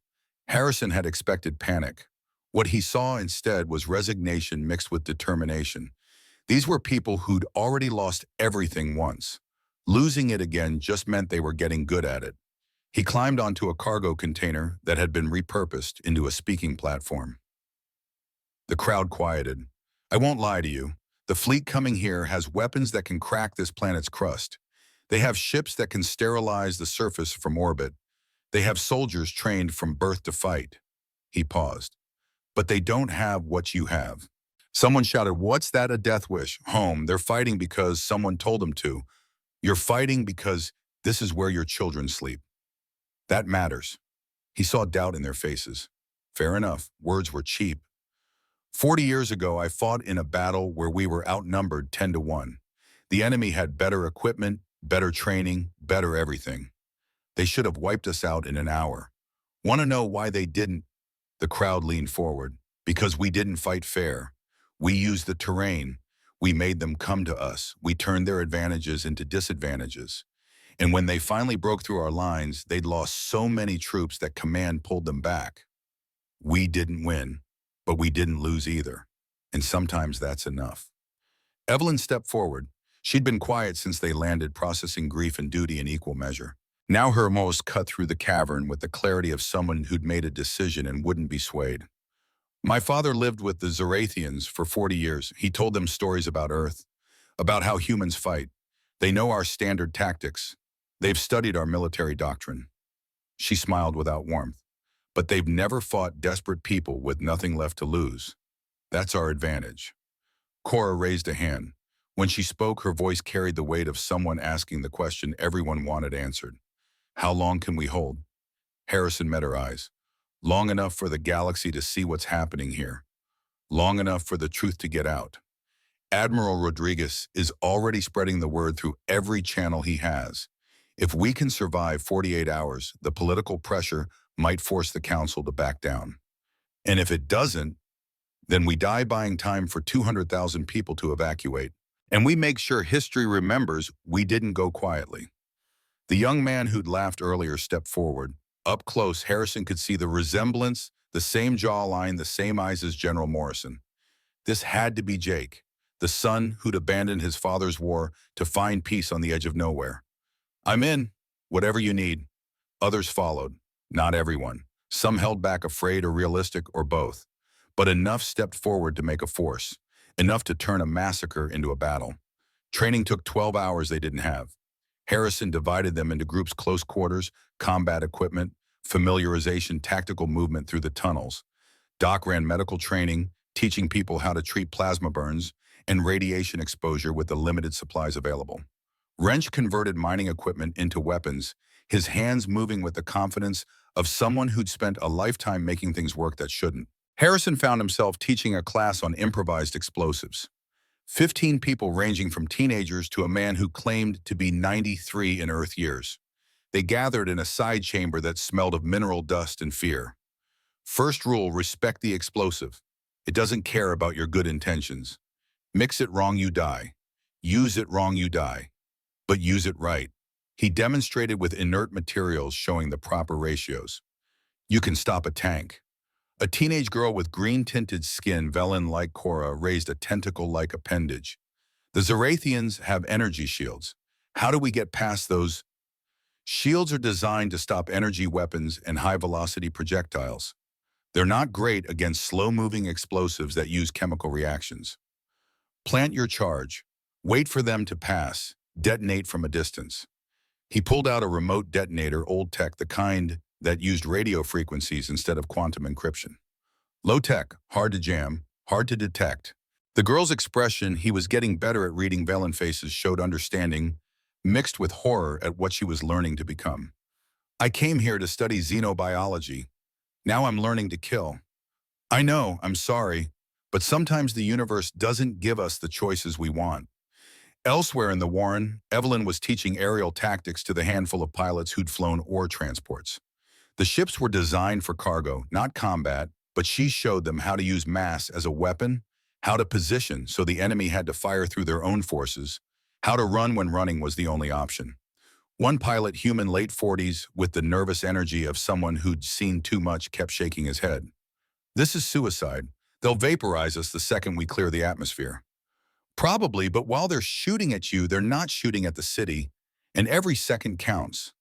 Harrison had expected panic. What he saw instead was resignation mixed with determination. These were people who'd already lost everything once. Losing it again just meant they were getting good at it. He climbed onto a cargo container that had been repurposed into a speaking platform. The crowd quieted. I won't lie to you. The fleet coming here has weapons that can crack this planet's crust. They have ships that can sterilize the surface from orbit. They have soldiers trained from birth to fight. He paused. But they don't have what you have. Someone shouted, "What's that, a death wish?" Home, they're fighting because someone told them to. You're fighting because this is where your children sleep. That matters. He saw doubt in their faces. Fair enough, words were cheap. 40 years ago, I fought in a battle where we were outnumbered 10 to 1. The enemy had better equipment, better training, better everything. They should have wiped us out in an hour. Want to know why they didn't? The crowd leaned forward. Because we didn't fight fair. We used the terrain. We made them come to us. We turned their advantages into disadvantages. And when they finally broke through our lines, they'd lost so many troops that command pulled them back. We didn't win, but we didn't lose either. And sometimes that's enough. Evelyn stepped forward. She'd been quiet since they landed, processing grief and duty in equal measure. Now her emotions cut through the cavern with the clarity of someone who'd made a decision and wouldn't be swayed. My father lived with the Zarathians for 40 years. He told them stories about Earth, about how humans fight. They know our standard tactics. They've studied our military doctrine. She smiled without warmth. But they've never fought desperate people with nothing left to lose. That's our advantage. Cora raised a hand. When she spoke, her voice carried the weight of someone asking the question everyone wanted answered. How long can we hold? Harrison met her eyes. Long enough for the galaxy to see what's happening here. Long enough for the truth to get out. Admiral Rodriguez is already spreading the word through every channel he has. If we can survive 48 hours, the political pressure might force the council to back down. And if it doesn't, then we die buying time for 200,000 people to evacuate. And we make sure history remembers we didn't go quietly. The young man who'd laughed earlier stepped forward. Up close, Harrison could see the resemblance, the same jawline, the same eyes as General Morrison. This had to be Jake, the son who'd abandoned his father's war to find peace on the edge of nowhere. I'm in, whatever you need. Others followed, not everyone. Some held back afraid or realistic or both. But enough stepped forward to make a force, enough to turn a massacre into a battle. Training took 12 hours they didn't have. Harrison divided them into groups: close quarters, combat equipment, familiarization, tactical movement through the tunnels. Doc ran medical training, teaching people how to treat plasma burns and radiation exposure with the limited supplies available. Wrench converted mining equipment into weapons, his hands moving with the confidence of someone who'd spent a lifetime making things work that shouldn't. Harrison found himself teaching a class on improvised explosives. 15 people ranging from teenagers to a man who claimed to be 93 in Earth years. They gathered in a side chamber that smelled of mineral dust and fear. First rule, respect the explosive. It doesn't care about your good intentions. Mix it wrong, you die. Use it wrong, you die. But use it right. He demonstrated with inert materials showing the proper ratios. You can stop a tank. A teenage girl with green-tinted skin, Velen-like Cora, raised a tentacle-like appendage. The Zarathians have energy shields. How do we get past those? Shields are designed to stop energy weapons and high-velocity projectiles. They're not great against slow-moving explosives that use chemical reactions. Plant your charge. Wait for them to pass. Detonate from a distance. He pulled out a remote detonator, old tech, the kind that used radio frequencies instead of quantum encryption. Low tech, hard to jam, hard to detect. The girl's expression, he was getting better at reading Velen faces, showed understanding, mixed with horror at what she was learning to become. I came here to study xenobiology. Now I'm learning to kill. I know, I'm sorry, but sometimes the universe doesn't give us the choices we want. Elsewhere in the Warren, Evelyn was teaching aerial tactics to the handful of pilots who'd flown ore transports. The ships were designed for cargo, not combat, but she showed them how to use mass as a weapon, how to position so the enemy had to fire through their own forces, how to run when running was the only option. One pilot, human late 40s, with the nervous energy of someone who'd seen too much, kept shaking his head. This is suicide. They'll vaporize us the second we clear the atmosphere. Probably, but while they're shooting at you, they're not shooting at the city, and every second counts.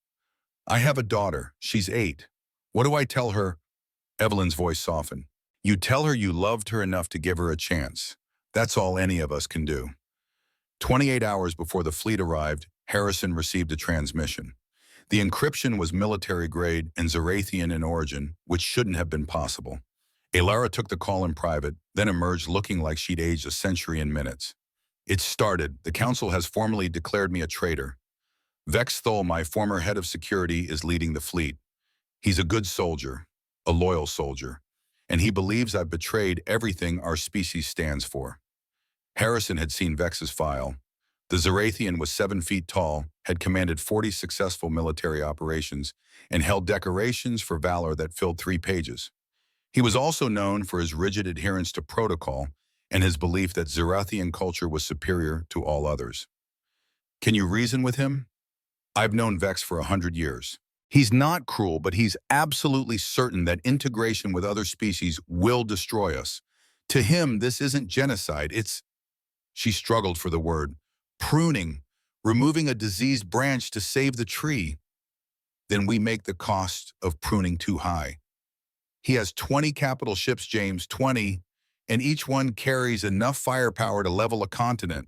I have a daughter. She's 8. What do I tell her? Evelyn's voice softened. You tell her you loved her enough to give her a chance. That's all any of us can do. 28 hours before the fleet arrived, Harrison received a transmission. The encryption was military-grade and Zarathian in origin, which shouldn't have been possible. Alara took the call in private, then emerged looking like she'd aged a century in minutes. It started. The council has formally declared me a traitor. Vex Thol, my former head of security, is leading the fleet. He's a good soldier, a loyal soldier, and he believes I've betrayed everything our species stands for. Harrison had seen Vex's file. The Zarathian was 7 feet tall, had commanded 40 successful military operations, and held decorations for valor that filled 3 pages. He was also known for his rigid adherence to protocol and his belief that Zarathian culture was superior to all others. Can you reason with him? I've known Vex for 100 years. He's not cruel, but he's absolutely certain that integration with other species will destroy us. To him, this isn't genocide, it's, she struggled for the word, pruning, removing a diseased branch to save the tree. Then we make the cost of pruning too high. He has 20 capital ships, James, 20, and each one carries enough firepower to level a continent.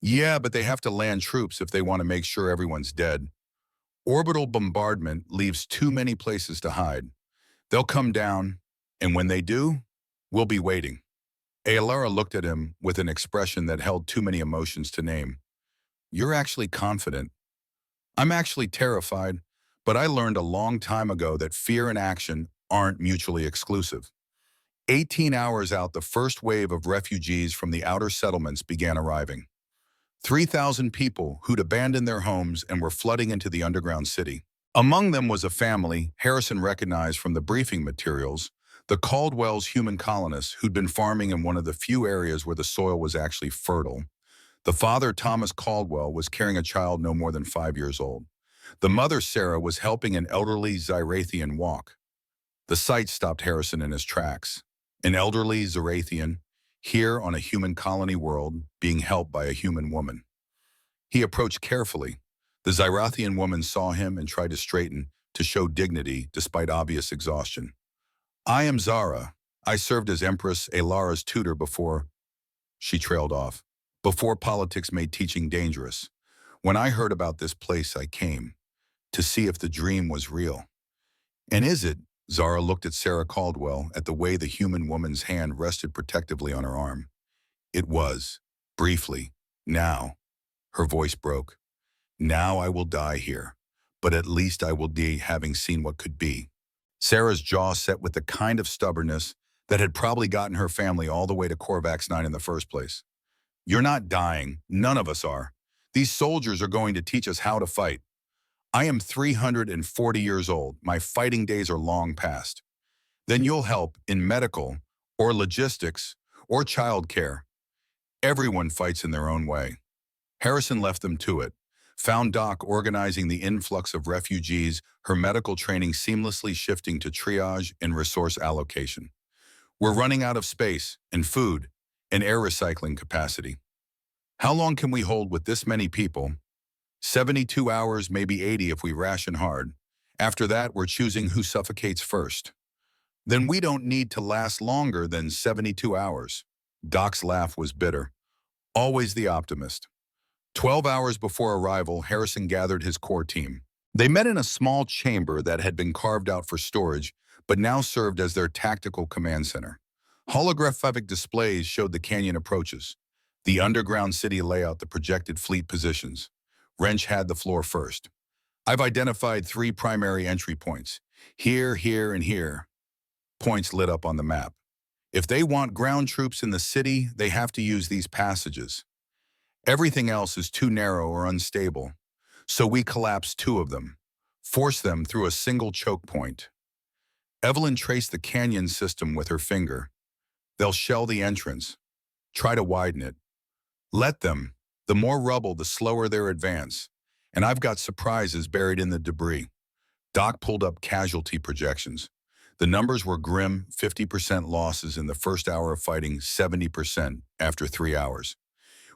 Yeah, but they have to land troops if they want to make sure everyone's dead. Orbital bombardment leaves too many places to hide. They'll come down, and when they do, we'll be waiting. Alara looked at him with an expression that held too many emotions to name. You're actually confident. I'm actually terrified, but I learned a long time ago that fear and action aren't mutually exclusive. 18 hours out, the first wave of refugees from the outer settlements began arriving. 3,000 people who'd abandoned their homes and were flooding into the underground city. Among them was a family Harrison recognized from the briefing materials, the Caldwell's human colonists who'd been farming in one of the few areas where the soil was actually fertile. The father, Thomas Caldwell, was carrying a child no more than 5 years old. The mother, Sarah, was helping an elderly Zarathian walk. The sight stopped Harrison in his tracks. An elderly Zarathian, here on a human colony world, being helped by a human woman. He approached carefully. The Zarathian woman saw him and tried to straighten, to show dignity despite obvious exhaustion. I am Zara. I served as Empress Alara's tutor before, she trailed off, before politics made teaching dangerous. When I heard about this place, I came to see if the dream was real. And is it? Zara looked at Sarah Caldwell, at the way the human woman's hand rested protectively on her arm. It was. Briefly. Now. Her voice broke. Now I will die here, but at least I will die having seen what could be. Sarah's jaw set with the kind of stubbornness that had probably gotten her family all the way to Corvax 9 in the first place. You're not dying. None of us are. These soldiers are going to teach us how to fight. I am 340 years old. My fighting days are long past. Then you'll help in medical or logistics or childcare. Everyone fights in their own way. Harrison left them to it, found Doc organizing the influx of refugees, her medical training seamlessly shifting to triage and resource allocation. We're running out of space and food and air recycling capacity. How long can we hold with this many people? 72 hours, maybe 80 if we ration hard. After that, we're choosing who suffocates first. Then we don't need to last longer than 72 hours. Doc's laugh was bitter. Always the optimist. 12 hours before arrival, Harrison gathered his core team. They met in a small chamber that had been carved out for storage, but now served as their tactical command center. Holographic displays showed the canyon approaches. The underground city layout, the projected fleet positions. Wrench had the floor first. I've identified 3 primary entry points. Here, here, and here. Points lit up on the map. If they want ground troops in the city, they have to use these passages. Everything else is too narrow or unstable, so we collapse 2 of them, force them through a single choke point. Evelyn traced the canyon system with her finger. They'll shell the entrance, try to widen it. Let them. The more rubble, the slower their advance. And I've got surprises buried in the debris. Doc pulled up casualty projections. The numbers were grim: 50% losses in the first hour of fighting, 70% after 3 hours.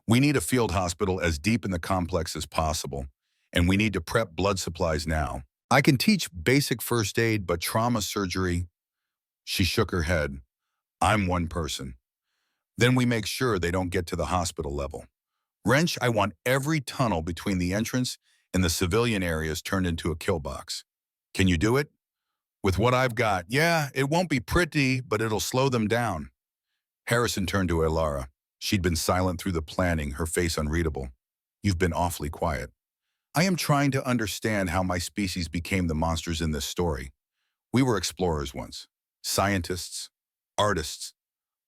We need a field hospital as deep in the complex as possible, and we need to prep blood supplies now. I can teach basic first aid, but trauma surgery. She shook her head. I'm one person. Then we make sure they don't get to the hospital level. Wrench, I want every tunnel between the entrance and the civilian areas turned into a kill box. Can you do it? With what I've got, yeah, it won't be pretty, but it'll slow them down. Harrison turned to Elara. She'd been silent through the planning, her face unreadable. You've been awfully quiet. I am trying to understand how my species became the monsters in this story. We were explorers once. Scientists. Artists.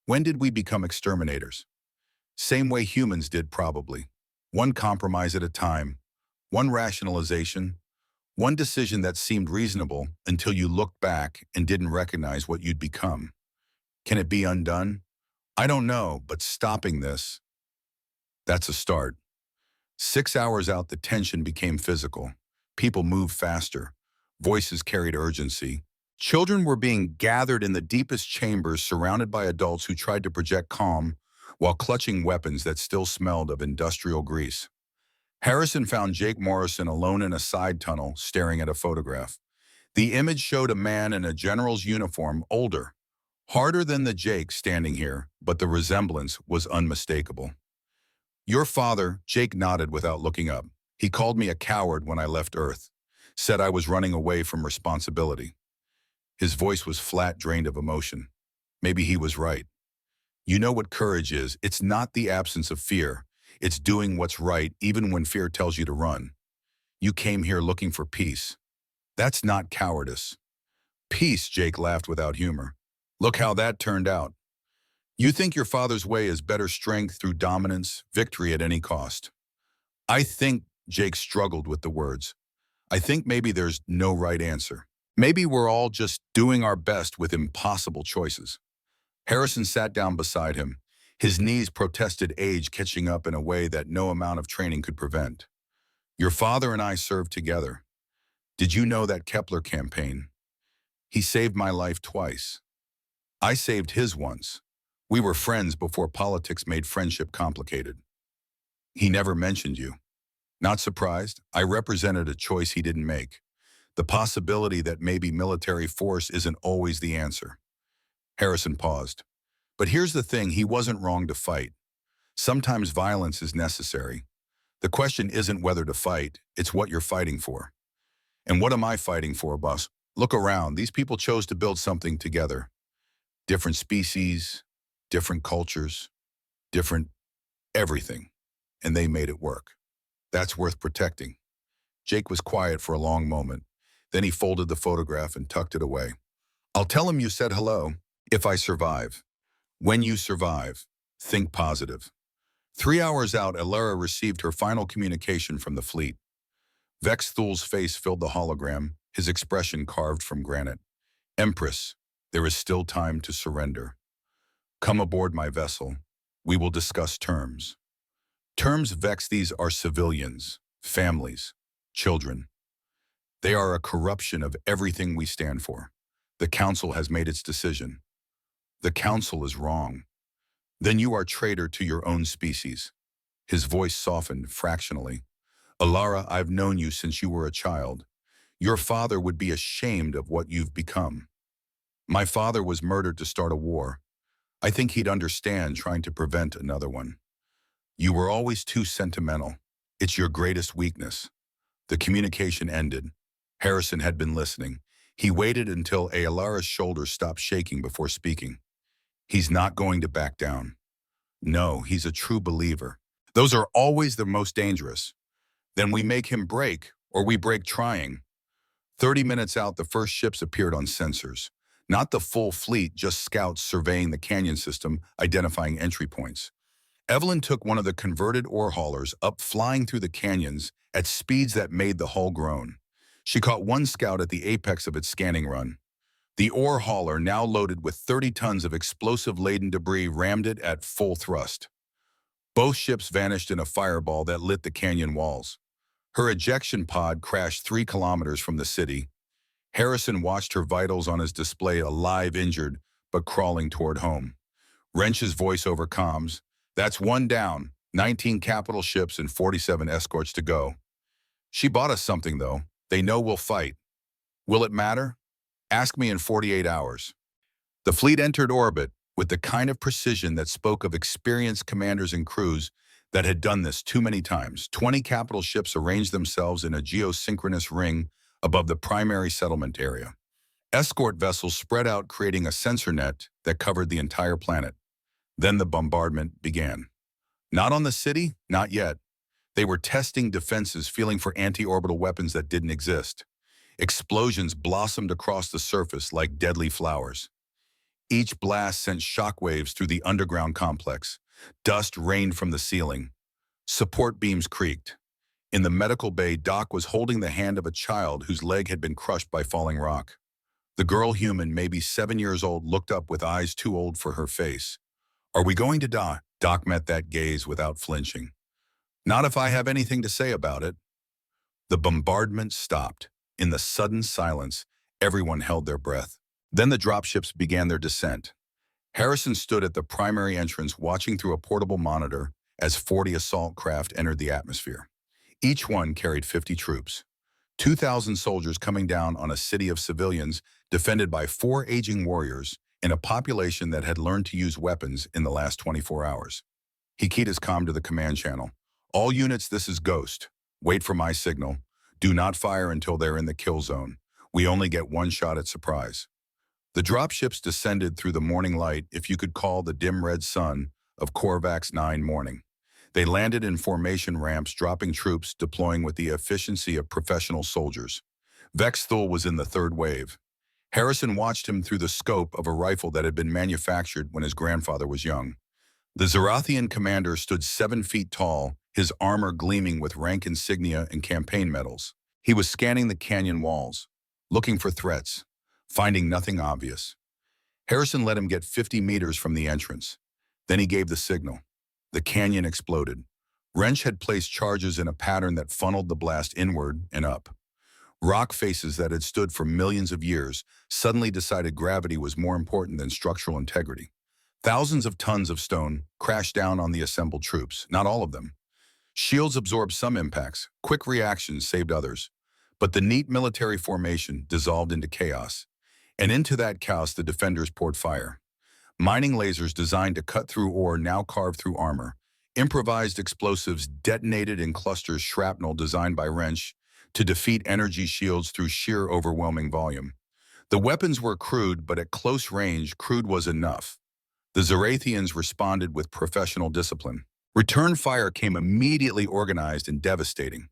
When did we become exterminators? Same way humans did, probably. One compromise at a time. One rationalization. One decision that seemed reasonable until you looked back and didn't recognize what you'd become. Can it be undone? I don't know, but stopping this, that's a start. 6 hours out, the tension became physical. People moved faster. Voices carried urgency. Children were being gathered in the deepest chambers, surrounded by adults who tried to project calm while clutching weapons that still smelled of industrial grease. Harrison found Jake Morrison alone in a side tunnel, staring at a photograph. The image showed a man in a general's uniform, older, harder than the Jake standing here, but the resemblance was unmistakable. Your father, Jake nodded without looking up. He called me a coward when I left Earth, said I was running away from responsibility. His voice was flat, drained of emotion. Maybe he was right. You know what courage is? It's not the absence of fear. It's doing what's right even when fear tells you to run. You came here looking for peace. That's not cowardice. Peace, Jake laughed without humor. Look how that turned out. You think your father's way is better strength through dominance, victory at any cost. I think, Jake struggled with the words, I think maybe there's no right answer. Maybe we're all just doing our best with impossible choices. Harrison sat down beside him. His knees protested age catching up in a way that no amount of training could prevent. Your father and I served together. Did you know that Kepler campaign? He saved my life twice. I saved his once. We were friends before politics made friendship complicated. He never mentioned you. Not surprised, I represented a choice he didn't make. The possibility that maybe military force isn't always the answer. Harrison paused. But here's the thing, he wasn't wrong to fight. Sometimes violence is necessary. The question isn't whether to fight, it's what you're fighting for. And what am I fighting for, boss? Look around, these people chose to build something together. Different species, different cultures, different everything. And they made it work. That's worth protecting. Jake was quiet for a long moment. Then he folded the photograph and tucked it away. I'll tell him you said hello. If I survive. When you survive, think positive. 3 hours out, Elara received her final communication from the fleet. Vex Thul's face filled the hologram, his expression carved from granite. Empress, there is still time to surrender. Come aboard my vessel. We will discuss terms. Terms Vex, these are civilians, families, children. They are a corruption of everything we stand for. The Council has made its decision. The Council is wrong. Then you are traitor to your own species. His voice softened fractionally. Elara, I've known you since you were a child. Your father would be ashamed of what you've become. My father was murdered to start a war. I think he'd understand trying to prevent another one. You were always too sentimental. It's your greatest weakness. The communication ended. Harrison had been listening. He waited until Elara's shoulders stopped shaking before speaking. He's not going to back down. No, he's a true believer. Those are always the most dangerous. Then we make him break, or we break trying. 30 minutes out, the first ships appeared on sensors. Not the full fleet, just scouts surveying the canyon system, identifying entry points. Evelyn took one of the converted ore haulers up, flying through the canyons at speeds that made the hull groan. She caught one scout at the apex of its scanning run. The ore hauler, now loaded with 30 tons of explosive-laden debris, rammed it at full thrust. Both ships vanished in a fireball that lit the canyon walls. Her ejection pod crashed 3 kilometers from the city. Harrison watched her vitals on his display, alive, injured, but crawling toward home. Wrench's voice over comms. That's 1 down, 19 capital ships and 47 escorts to go. She bought us something, though. They know we'll fight. Will it matter? Ask me in 48 hours. The fleet entered orbit with the kind of precision that spoke of experienced commanders and crews that had done this too many times. 20 capital ships arranged themselves in a geosynchronous ring above the primary settlement area. Escort vessels spread out, creating a sensor net that covered the entire planet. Then the bombardment began. Not on the city, not yet. They were testing defenses, feeling for anti-orbital weapons that didn't exist. Explosions blossomed across the surface like deadly flowers. Each blast sent shockwaves through the underground complex. Dust rained from the ceiling. Support beams creaked. In the medical bay, Doc was holding the hand of a child whose leg had been crushed by falling rock. The girl, human, maybe 7 years old, looked up with eyes too old for her face. Are we going to die? Doc met that gaze without flinching. Not if I have anything to say about it. The bombardment stopped. In the sudden silence, everyone held their breath. Then the dropships began their descent. Harrison stood at the primary entrance, watching through a portable monitor as 40 assault craft entered the atmosphere. Each one carried 50 troops. 2,000 soldiers coming down on a city of civilians defended by 4 aging warriors in a population that had learned to use weapons in the last 24 hours. He keyed his comm to the command channel. All units, this is Ghost. Wait for my signal. Do not fire until they're in the kill zone. We only get 1 shot at surprise. The dropships descended through the morning light, if you could call the dim red sun of Korvax 9 morning. They landed in formation ramps, dropping troops, deploying with the efficiency of professional soldiers. Vex Thul was in the 3rd wave. Harrison watched him through the scope of a rifle that had been manufactured when his grandfather was young. The Zarathian commander stood 7 feet tall, his armor gleaming with rank insignia and campaign medals. He was scanning the canyon walls, looking for threats, finding nothing obvious. Harrison let him get 50 meters from the entrance. Then he gave the signal. The canyon exploded. Wrench had placed charges in a pattern that funneled the blast inward and up. Rock faces that had stood for millions of years suddenly decided gravity was more important than structural integrity. Thousands of tons of stone crashed down on the assembled troops, not all of them. Shields absorbed some impacts, quick reactions saved others. But the neat military formation dissolved into chaos. And into that chaos, the defenders poured fire. Mining lasers designed to cut through ore now carved through armor. Improvised explosives detonated in clusters, shrapnel designed by Wrench to defeat energy shields through sheer overwhelming volume. The weapons were crude, but at close range, crude was enough. The Zarathians responded with professional discipline. Return fire came immediately organized and devastating.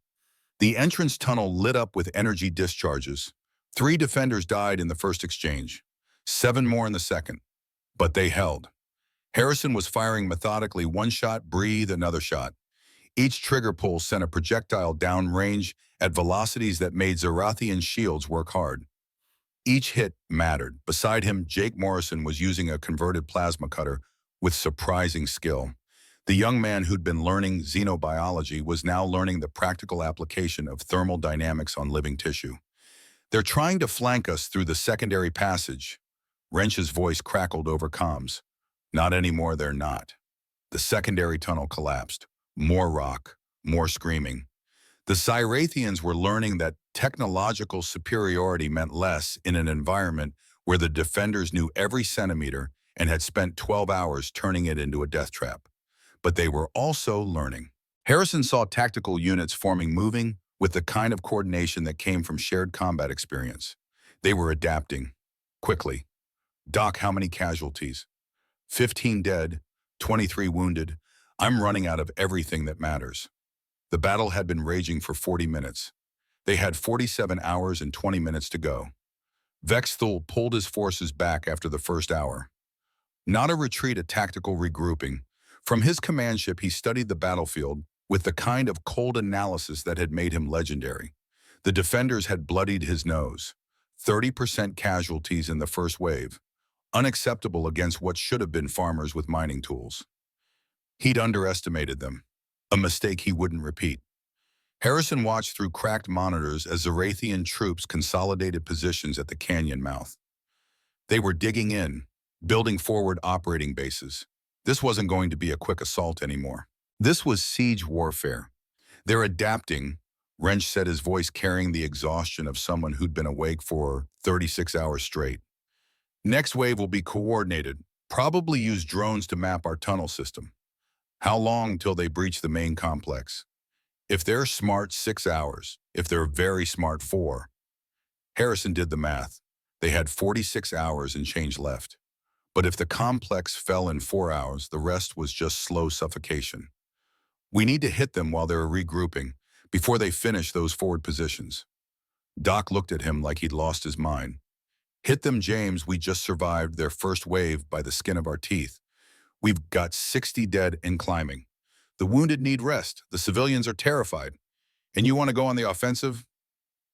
The entrance tunnel lit up with energy discharges. 3 defenders died in the first exchange, 7 more in the second, but they held. Harrison was firing methodically, one shot, breathe, another shot. Each trigger pull sent a projectile downrange at velocities that made Zarathian shields work hard. Each hit mattered. Beside him, Jake Morrison was using a converted plasma cutter with surprising skill. The young man who'd been learning xenobiology was now learning the practical application of thermal dynamics on living tissue. They're trying to flank us through the secondary passage. Wrench's voice crackled over comms. Not anymore, they're not. The secondary tunnel collapsed. More rock, more screaming. The Cyrathians were learning that technological superiority meant less in an environment where the defenders knew every centimeter and had spent 12 hours turning it into a death trap. But they were also learning. Harrison saw tactical units forming, moving with the kind of coordination that came from shared combat experience. They were adapting. Quickly. Doc, how many casualties? 15 dead, 23 wounded. I'm running out of everything that matters. The battle had been raging for 40 minutes. They had 47 hours and 20 minutes to go. Vex Thul pulled his forces back after the first hour. Not a retreat, a tactical regrouping. From his command ship, he studied the battlefield with the kind of cold analysis that had made him legendary. The defenders had bloodied his nose. 30% casualties in the first wave. Unacceptable against what should have been farmers with mining tools. He'd underestimated them, a mistake he wouldn't repeat. Harrison watched through cracked monitors as Zarathian troops consolidated positions at the canyon mouth. They were digging in, building forward operating bases. This wasn't going to be a quick assault anymore. This was siege warfare. They're adapting, Wrench said, his voice carrying the exhaustion of someone who'd been awake for 36 hours straight. Next wave will be coordinated, probably use drones to map our tunnel system. How long till they breach the main complex? If they're smart, 6 hours. If they're very smart, 4. Harrison did the math. They had 46 hours and change left. But if the complex fell in 4 hours, the rest was just slow suffocation. We need to hit them while they're regrouping, before they finish those forward positions. Doc looked at him like he'd lost his mind. Hit them, James. We just survived their first wave by the skin of our teeth. We've got 60 dead and climbing. The wounded need rest. The civilians are terrified. And you want to go on the offensive?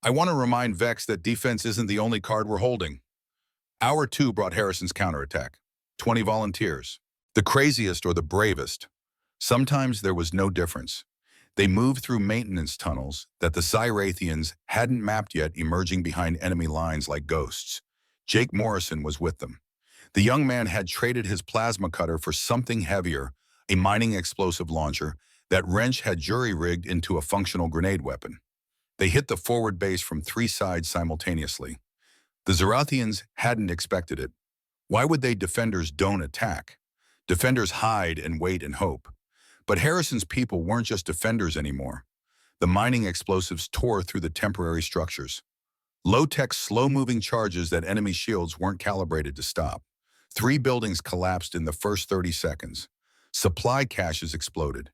I want to remind Vex that defense isn't the only card we're holding. Hour 2 brought Harrison's counterattack. 20 volunteers. The craziest or the bravest. Sometimes there was no difference. They moved through maintenance tunnels that the Cyrathians hadn't mapped yet, emerging behind enemy lines like ghosts. Jake Morrison was with them. The young man had traded his plasma cutter for something heavier, a mining explosive launcher that Wrench had jury-rigged into a functional grenade weapon. They hit the forward base from 3 sides simultaneously. The Zarathians hadn't expected it. Why would they? Defenders don't attack. Defenders hide and wait and hope. But Harrison's people weren't just defenders anymore. The mining explosives tore through the temporary structures. Low-tech, slow-moving charges that enemy shields weren't calibrated to stop. 3 buildings collapsed in the first 30 seconds. Supply caches exploded.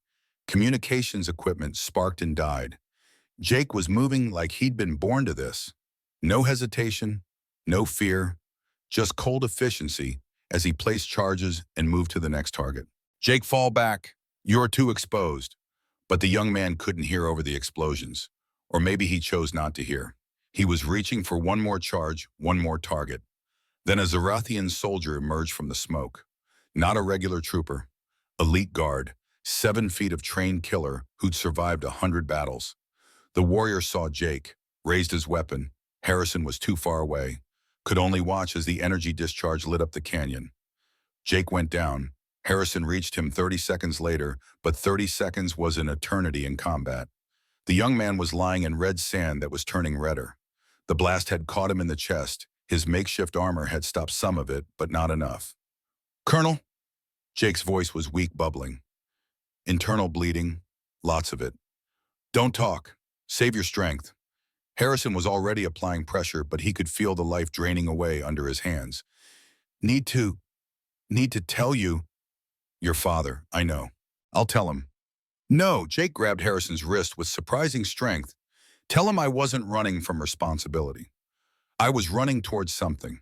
Communications equipment sparked and died. Jake was moving like he'd been born to this. No hesitation, no fear, just cold efficiency as he placed charges and moved to the next target. Jake, fall back. You're too exposed. But the young man couldn't hear over the explosions. Or maybe he chose not to hear. He was reaching for one more charge, one more target. Then a Zarathian soldier emerged from the smoke. Not a regular trooper. Elite guard, 7 feet of trained killer who'd survived 100 battles. The warrior saw Jake, raised his weapon. Harrison was too far away, could only watch as the energy discharge lit up the canyon. Jake went down. Harrison reached him 30 seconds later, but 30 seconds was an eternity in combat. The young man was lying in red sand that was turning redder. The blast had caught him in the chest. His makeshift armor had stopped some of it, but not enough. Colonel? Jake's voice was weak, bubbling. Internal bleeding, lots of it. Don't talk. Save your strength. Harrison was already applying pressure, but he could feel the life draining away under his hands. Need to tell you. Your father, I know. I'll tell him. No, Jake grabbed Harrison's wrist with surprising strength. Tell him I wasn't running from responsibility. I was running towards something.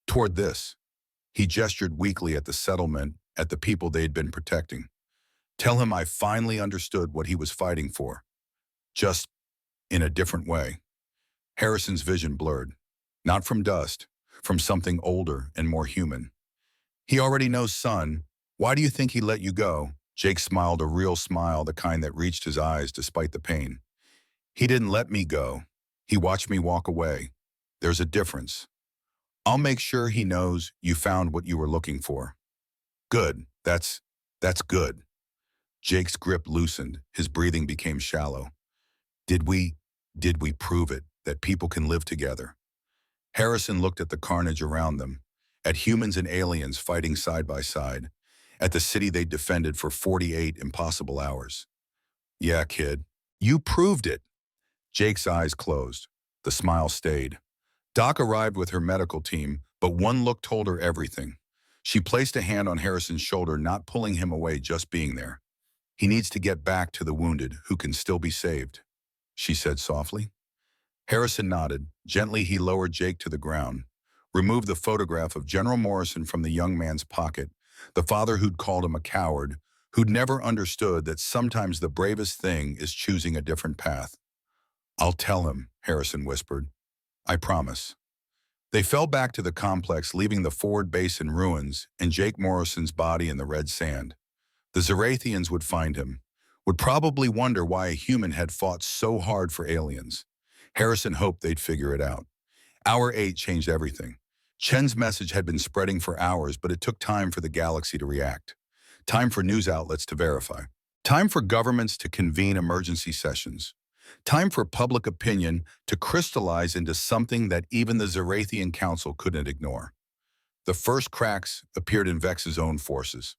Toward this. He gestured weakly at the settlement, at the people they'd been protecting. Tell him I finally understood what he was fighting for. Just in a different way. Harrison's vision blurred. Not from dust, from something older and more human. He already knows, son. Why do you think he let you go? Jake smiled, a real smile, the kind that reached his eyes despite the pain. He didn't let me go. He watched me walk away. There's a difference. I'll make sure he knows you found what you were looking for. Good. That's good. Jake's grip loosened. His breathing became shallow. Did we prove it, that people can live together? Harrison looked at the carnage around them, at humans and aliens fighting side by side, at the city they'd defended for 48 impossible hours. Yeah, kid, you proved it. Jake's eyes closed. The smile stayed. Doc arrived with her medical team, but one look told her everything. She placed a hand on Harrison's shoulder, not pulling him away, just being there. He needs to get back to the wounded who can still be saved, she said softly. Harrison nodded. Gently, he lowered Jake to the ground, removed the photograph of General Morrison from the young man's pocket, the father who'd called him a coward, who'd never understood that sometimes the bravest thing is choosing a different path. I'll tell him, Harrison whispered. I promise. They fell back to the complex, leaving the forward base in ruins and Jake Morrison's body in the red sand. The Zarathians would find him, would probably wonder why a human had fought so hard for aliens. Harrison hoped they'd figure it out. Hour 8 changed everything. Chen's message had been spreading for hours, but it took time for the galaxy to react. Time for news outlets to verify. Time for governments to convene emergency sessions. Time for public opinion to crystallize into something that even the Zarathian Council couldn't ignore. The first cracks appeared in Vex's own forces.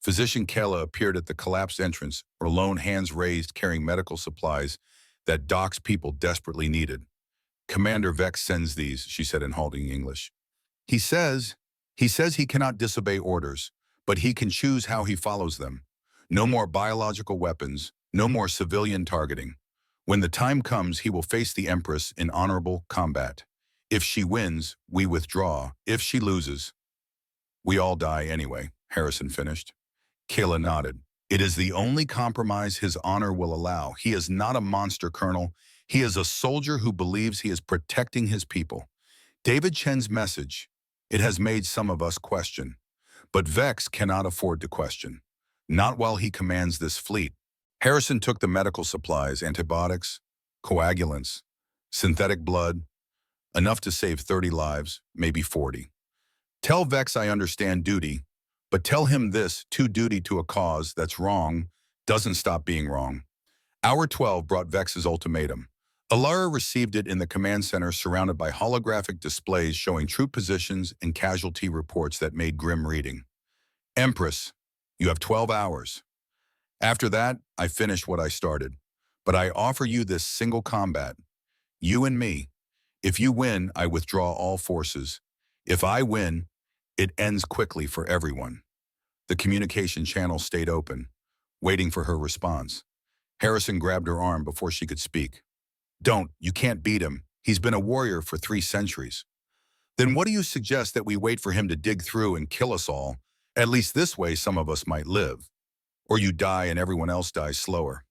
Physician Kayla appeared at the collapsed entrance, her lone hands raised, carrying medical supplies that Doc's people desperately needed. Commander Vex sends these, she said in halting English. He says he cannot disobey orders, but he can choose how he follows them. No more biological weapons, no more civilian targeting. When the time comes, he will face the Empress in honorable combat. If she wins, we withdraw. If she loses, we all die anyway, Harrison finished. Kayla nodded. It is the only compromise his honor will allow. He is not a monster, Colonel. He is a soldier who believes he is protecting his people. David Chen's message, it has made some of us question. But Vex cannot afford to question. Not while he commands this fleet. Harrison took the medical supplies, antibiotics, coagulants, synthetic blood, enough to save 30 lives, maybe 40. Tell Vex I understand duty, but tell him this, too, duty to a cause that's wrong doesn't stop being wrong. Hour 12 brought Vex's ultimatum. Alara received it in the command center, surrounded by holographic displays showing troop positions and casualty reports that made grim reading. Empress, you have 12 hours. After that, I finish what I started. But I offer you this single combat. You and me. If you win, I withdraw all forces. If I win, it ends quickly for everyone. The communication channel stayed open, waiting for her response. Harrison grabbed her arm before she could speak. Don't, you can't beat him. He's been a warrior for 3 centuries. Then what do you suggest that we wait for him to dig through and kill us all? At least this way some of us might live. Or you die and everyone else dies slower.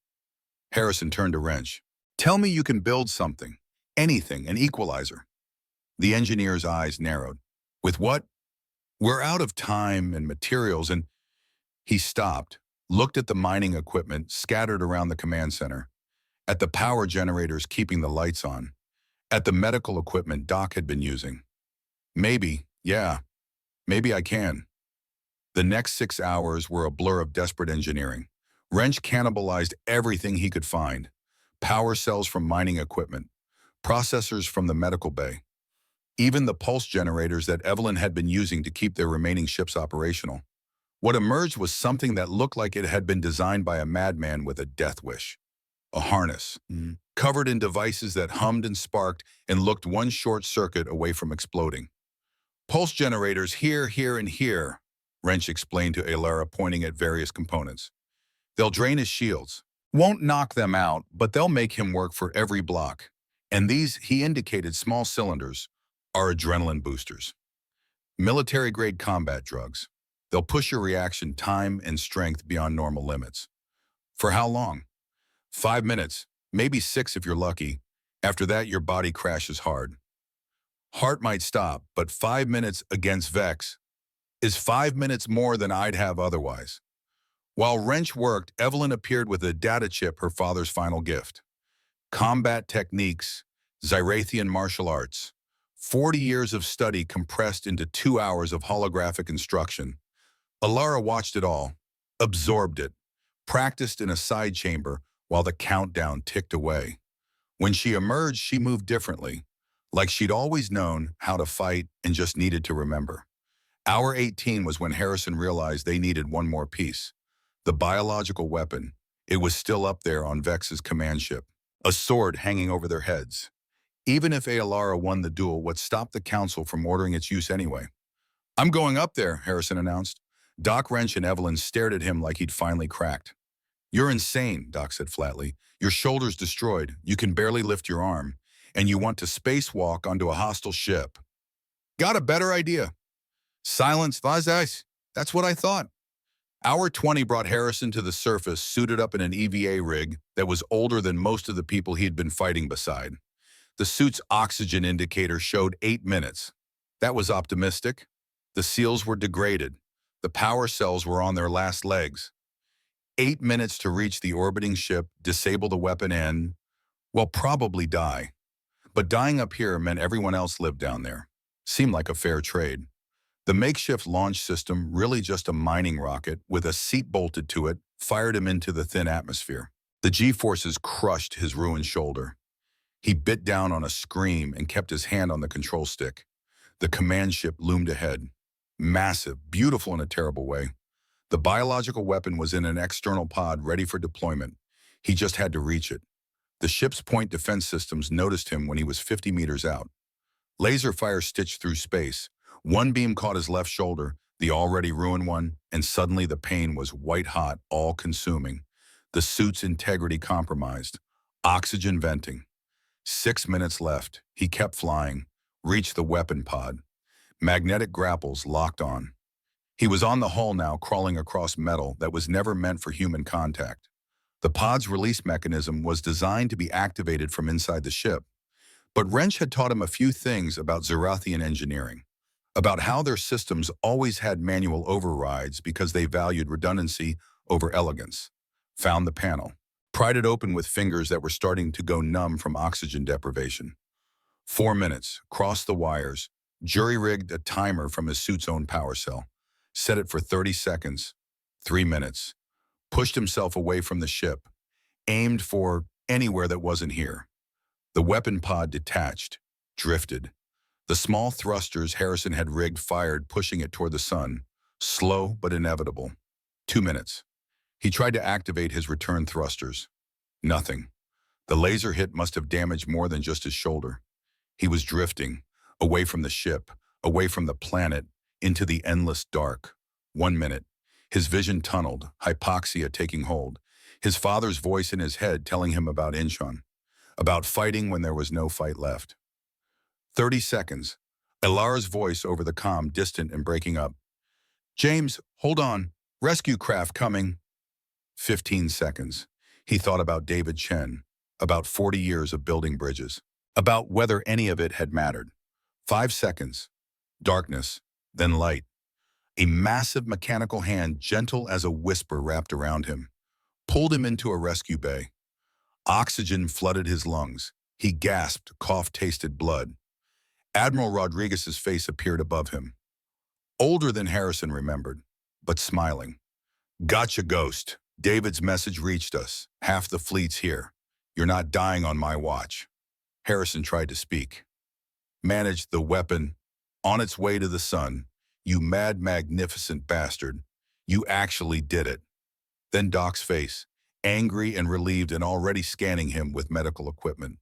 Harrison turned to Wrench. Tell me you can build something. Anything, an equalizer. The engineer's eyes narrowed. With what? We're out of time and materials, and he stopped, looked at the mining equipment scattered around the command center, at the power generators keeping the lights on, at the medical equipment Doc had been using. Maybe, yeah, maybe I can. The next 6 hours were a blur of desperate engineering. Wrench cannibalized everything he could find. Power cells from mining equipment, processors from the medical bay, even the pulse generators that Evelyn had been using to keep their remaining ships operational. What emerged was something that looked like it had been designed by a madman with a death wish. A harness, covered in devices that hummed and sparked and looked one short circuit away from exploding. Pulse generators here, here, and here, Wrench explained to Alara, pointing at various components. They'll drain his shields. Won't knock them out, but they'll make him work for every block. And these, he indicated small cylinders, are adrenaline boosters. Military-grade combat drugs. They'll push your reaction time and strength beyond normal limits. For how long? 5 minutes, maybe 6 if you're lucky. After that, your body crashes hard. Heart might stop, but 5 minutes against Vex is 5 minutes more than I'd have otherwise. While Wrench worked, Evelyn appeared with a data chip, her father's final gift. Combat techniques, Zyrathian martial arts. 40 years of study compressed into 2 hours of holographic instruction. Alara watched it all, absorbed it, practiced in a side chamber while the countdown ticked away. When she emerged, she moved differently, like she'd always known how to fight and just needed to remember. Hour 18 was when Harrison realized they needed one more piece. The biological weapon. It was still up there on Vex's command ship, a sword hanging over their heads. Even if Alara won the duel, what stopped the Council from ordering its use anyway? "I'm going up there," Harrison announced. Doc, Wrench, and Evelyn stared at him like he'd finally cracked. "You're insane," Doc said flatly. "Your shoulder's destroyed, you can barely lift your arm, and you want to spacewalk onto a hostile ship." "Got a better idea." "Silence, Vazais. That's what I thought." Hour 20 brought Harrison to the surface, suited up in an EVA rig that was older than most of the people he had been fighting beside. The suit's oxygen indicator showed 8 minutes. That was optimistic. The seals were degraded. The power cells were on their last legs. 8 minutes to reach the orbiting ship, disable the weapon, and, well, probably die. But dying up here meant everyone else lived down there. Seemed like a fair trade. The makeshift launch system, really just a mining rocket with a seat bolted to it, fired him into the thin atmosphere. The G-forces crushed his ruined shoulder. He bit down on a scream and kept his hand on the control stick. The command ship loomed ahead. Massive, beautiful in a terrible way. The biological weapon was in an external pod ready for deployment. He just had to reach it. The ship's point defense systems noticed him when he was 50 meters out. Laser fire stitched through space. One beam caught his left shoulder, the already ruined one, and suddenly the pain was white-hot, all-consuming. The suit's integrity compromised. Oxygen venting. 6 minutes left. He kept flying, reached the weapon pod. Magnetic grapples locked on. He was on the hull now, crawling across metal that was never meant for human contact. The pod's release mechanism was designed to be activated from inside the ship. But Wrench had taught him a few things about Zerathian engineering, about how their systems always had manual overrides because they valued redundancy over elegance. Found the panel. Pried it open with fingers that were starting to go numb from oxygen deprivation. 4 minutes, crossed the wires, jury-rigged a timer from his suit's own power cell, set it for 30 seconds, 3 minutes, pushed himself away from the ship, aimed for anywhere that wasn't here. The weapon pod detached, drifted. The small thrusters Harrison had rigged fired, pushing it toward the sun, slow but inevitable. 2 minutes. He tried to activate his return thrusters. Nothing. The laser hit must have damaged more than just his shoulder. He was drifting, away from the ship, away from the planet, into the endless dark. 1 minute. His vision tunneled, hypoxia taking hold. His father's voice in his head telling him about Inchon, about fighting when there was no fight left. 30 seconds. Alara's voice over the comm, distant and breaking up. "James, hold on. Rescue craft coming." 15 seconds. He thought about David Chen, about 40 years of building bridges, about whether any of it had mattered. 5 seconds. Darkness, then light. A massive mechanical hand, gentle as a whisper, wrapped around him, pulled him into a rescue bay. Oxygen flooded his lungs. He gasped, coughed, tasted blood. Admiral Rodriguez's face appeared above him. Older than Harrison remembered, but smiling. "Gotcha, Ghost. David's message reached us. Half the fleet's here. You're not dying on my watch." Harrison tried to speak. "Managed the weapon. On its way to the sun. You mad, magnificent bastard. You actually did it." Then Doc's face, angry and relieved and already scanning him with medical equipment.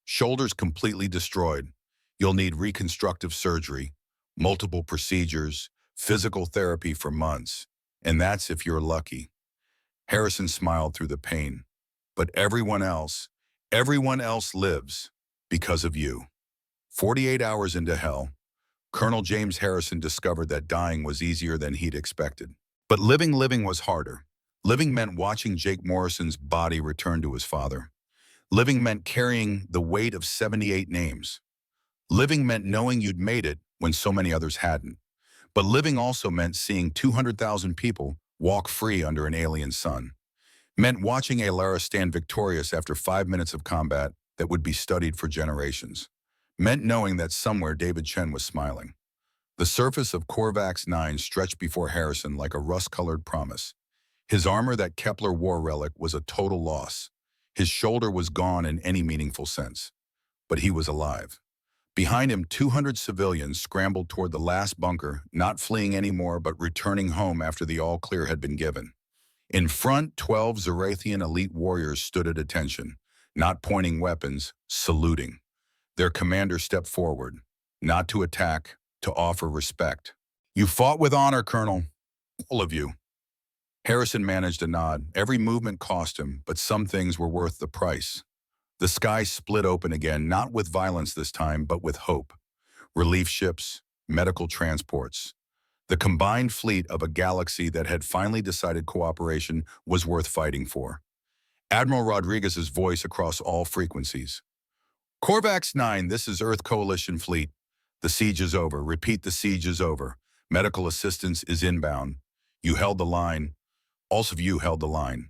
"Shoulders completely destroyed. You'll need reconstructive surgery, multiple procedures, physical therapy for months. And that's if you're lucky." Harrison smiled through the pain. But everyone else lives because of you. 48 hours into hell, Colonel James Harrison discovered that dying was easier than he'd expected. But living was harder. Living meant watching Jake Morrison's body return to his father. Living meant carrying the weight of 78 names. Living meant knowing you'd made it when so many others hadn't. But living also meant seeing 200,000 people walk free under an alien sun. Meant watching Alara stand victorious after 5 minutes of combat that would be studied for generations. Meant knowing that somewhere David Chen was smiling. The surface of Korvax 9 stretched before Harrison like a rust-colored promise. His armor, that Kepler war relic, was a total loss. His shoulder was gone in any meaningful sense. But he was alive. Behind him, 200 civilians scrambled toward the last bunker, not fleeing anymore but returning home after the all-clear had been given. In front, 12 Zarathian elite warriors stood at attention, not pointing weapons, saluting. Their commander stepped forward, not to attack, to offer respect. "You fought with honor, Colonel. All of you." Harrison managed a nod. Every movement cost him, but some things were worth the price. The sky split open again, not with violence this time, but with hope. Relief ships, medical transports. The combined fleet of a galaxy that had finally decided cooperation was worth fighting for. Admiral Rodriguez's voice across all frequencies. "Korvax 9, this is Earth Coalition Fleet. The siege is over. Repeat, the siege is over. Medical assistance is inbound. You held the line. All of you held the line."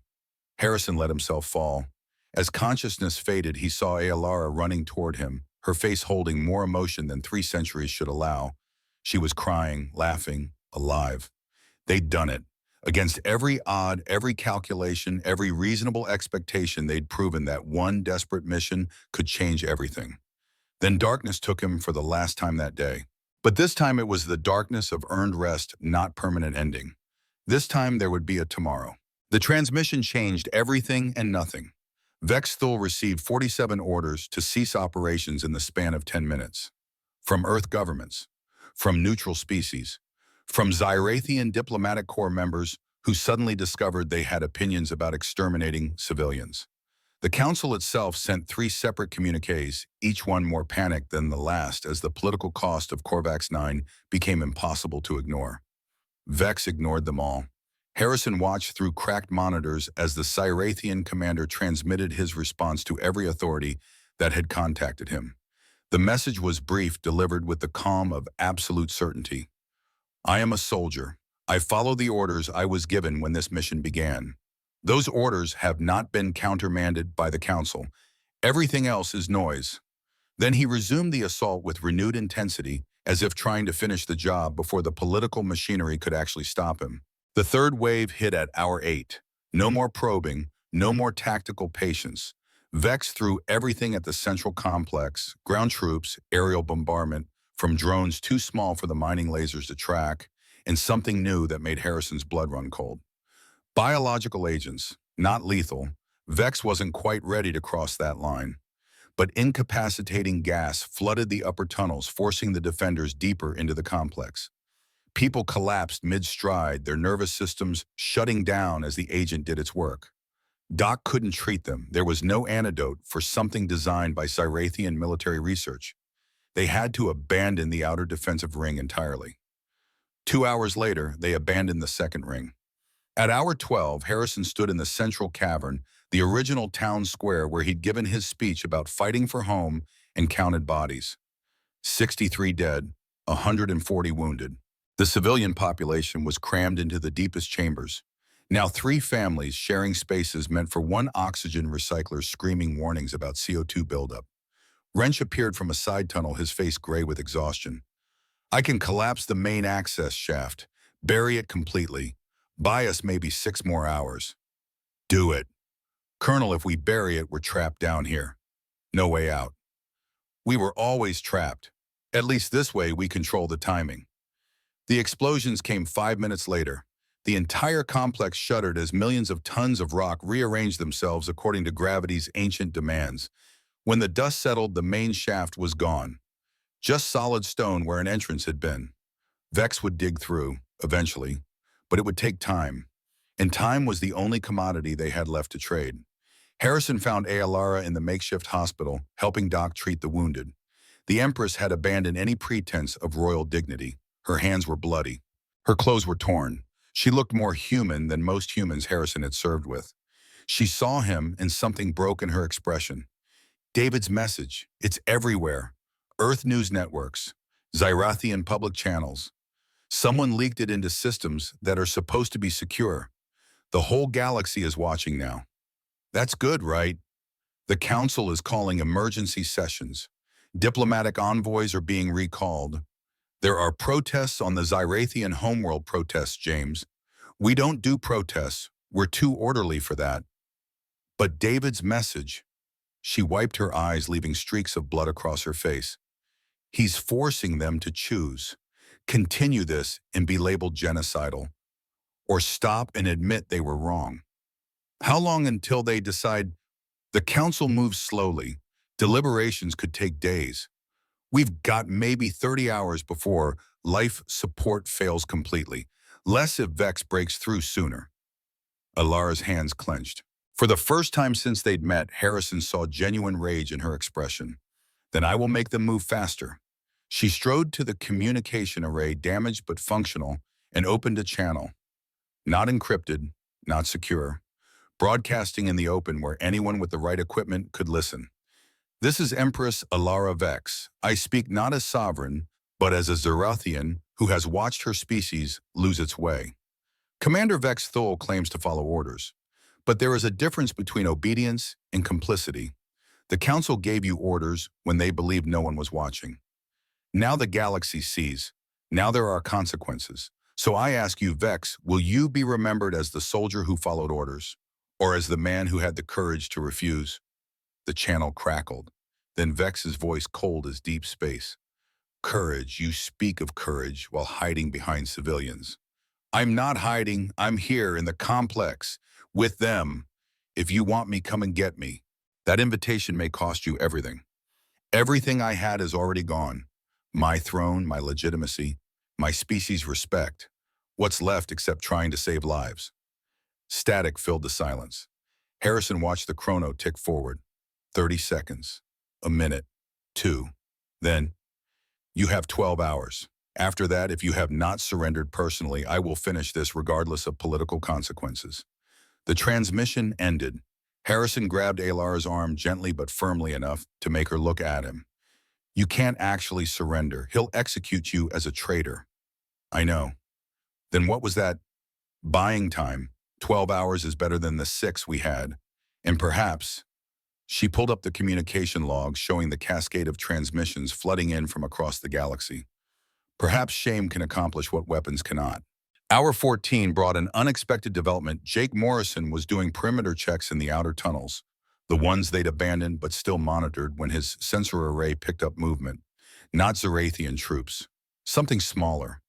Harrison let himself fall. As consciousness faded, he saw Alara running toward him, her face holding more emotion than 3 centuries should allow. She was crying, laughing, alive. They'd done it. Against every odd, every calculation, every reasonable expectation, they'd proven that one desperate mission could change everything. Then darkness took him for the last time that day. But this time it was the darkness of earned rest, not permanent ending. This time there would be a tomorrow. The transmission changed everything and nothing. Vex Thul received 47 orders to cease operations in the span of 10 minutes. From Earth governments, from neutral species, from Zyrathian diplomatic corps members who suddenly discovered they had opinions about exterminating civilians. The Council itself sent 3 separate communiques, each one more panicked than the last as the political cost of Korvax 9 became impossible to ignore. Vex ignored them all. Harrison watched through cracked monitors as the Zyrathian commander transmitted his response to every authority that had contacted him. The message was brief, delivered with the calm of absolute certainty. "I am a soldier. I follow the orders I was given when this mission began. Those orders have not been countermanded by the Council. Everything else is noise." Then he resumed the assault with renewed intensity, as if trying to finish the job before the political machinery could actually stop him. The third wave hit at hour 8. No more probing, no more tactical patience. Vex threw everything at the central complex, ground troops, aerial bombardment, from drones too small for the mining lasers to track, and something new that made Harrison's blood run cold. Biological agents, not lethal. Vex wasn't quite ready to cross that line. But incapacitating gas flooded the upper tunnels, forcing the defenders deeper into the complex. People collapsed mid-stride, their nervous systems shutting down as the agent did its work. Doc couldn't treat them. There was no antidote for something designed by Zyrathian military research. They had to abandon the outer defensive ring entirely. 2 hours later, they abandoned the second ring. At hour 12, Harrison stood in the central cavern, the original town square where he'd given his speech about fighting for home, and counted bodies. 63 dead, 140 wounded. The civilian population was crammed into the deepest chambers. Now 3 families sharing spaces meant for one oxygen recycler screaming warnings about CO2 buildup. Wrench appeared from a side tunnel, his face gray with exhaustion. "I can collapse the main access shaft, bury it completely. Buy us maybe 6 more hours." "Do it." "Colonel, if we bury it, we're trapped down here. No way out." "We were always trapped. At least this way we control the timing." The explosions came 5 minutes later. The entire complex shuddered as millions of tons of rock rearranged themselves according to gravity's ancient demands. When the dust settled, the main shaft was gone. Just solid stone where an entrance had been. Vex would dig through, eventually, but it would take time. And time was the only commodity they had left to trade. Harrison found Alara in the makeshift hospital, helping Doc treat the wounded. The Empress had abandoned any pretense of royal dignity. Her hands were bloody. Her clothes were torn. She looked more human than most humans Harrison had served with. She saw him, and something broke in her expression. David's message. It's everywhere. Earth news networks, Zyrathian public channels. Someone leaked it into systems that are supposed to be secure. The whole galaxy is watching now. That's good, right? The Council is calling emergency sessions. Diplomatic envoys are being recalled. There are protests on the Zyrathian homeworld protests, James. We don't do protests. We're too orderly for that. But David's message. She wiped her eyes, leaving streaks of blood across her face. He's forcing them to choose. Continue this and be labeled genocidal. Or stop and admit they were wrong. How long until they decide? The Council moves slowly. Deliberations could take days. We've got maybe 30 hours before life support fails completely. Less if Vex breaks through sooner. Alara's hands clenched. For the first time since they'd met, Harrison saw genuine rage in her expression. Then I will make them move faster. She strode to the communication array, damaged but functional, and opened a channel. Not encrypted, not secure. Broadcasting in the open where anyone with the right equipment could listen. This is Empress Alara Vex. I speak not as sovereign, but as a Zyrathian who has watched her species lose its way. Commander Vex Thol claims to follow orders. But there is a difference between obedience and complicity. The Council gave you orders when they believed no one was watching. Now the galaxy sees. Now there are consequences. So I ask you, Vex, will you be remembered as the soldier who followed orders? Or as the man who had the courage to refuse? The channel crackled. Then Vex's voice cold as deep space. Courage, you speak of courage while hiding behind civilians. I'm not hiding. I'm here in the complex. With them. If you want me, come and get me. That invitation may cost you everything. Everything I had is already gone. My throne, my legitimacy, my species' respect. What's left except trying to save lives? Static filled the silence. Harrison watched the chrono tick forward. 30 seconds. A minute. 2. Then, you have 12 hours. After that, if you have not surrendered personally, I will finish this regardless of political consequences. The transmission ended. Harrison grabbed Alara's arm gently but firmly enough to make her look at him. You can't actually surrender. He'll execute you as a traitor. I know. Then what was that? Buying time. 12 hours is better than the 6 we had. And perhaps, she pulled up the communication logs showing the cascade of transmissions flooding in from across the galaxy. Perhaps shame can accomplish what weapons cannot. Hour 14 brought an unexpected development. Jake Morrison was doing perimeter checks in the outer tunnels, the ones they'd abandoned but still monitored when his sensor array picked up movement. Not Zyrathian troops. Something smaller.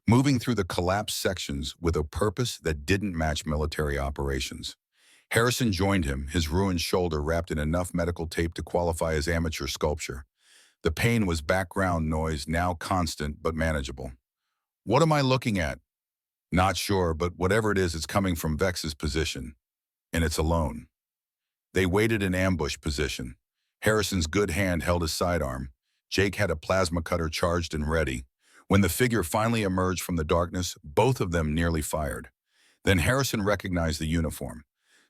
Moving through the collapsed sections with a purpose that didn't match military operations. Harrison joined him, his ruined shoulder wrapped in enough medical tape to qualify as amateur sculpture. The pain was background noise, now constant but manageable. What am I looking at? Not sure, but whatever it is, it's coming from Vex's position. And it's alone. They waited in ambush position. Harrison's good hand held his sidearm. Jake had a plasma cutter charged and ready. When the figure finally emerged from the darkness, both of them nearly fired. Then Harrison recognized the uniform.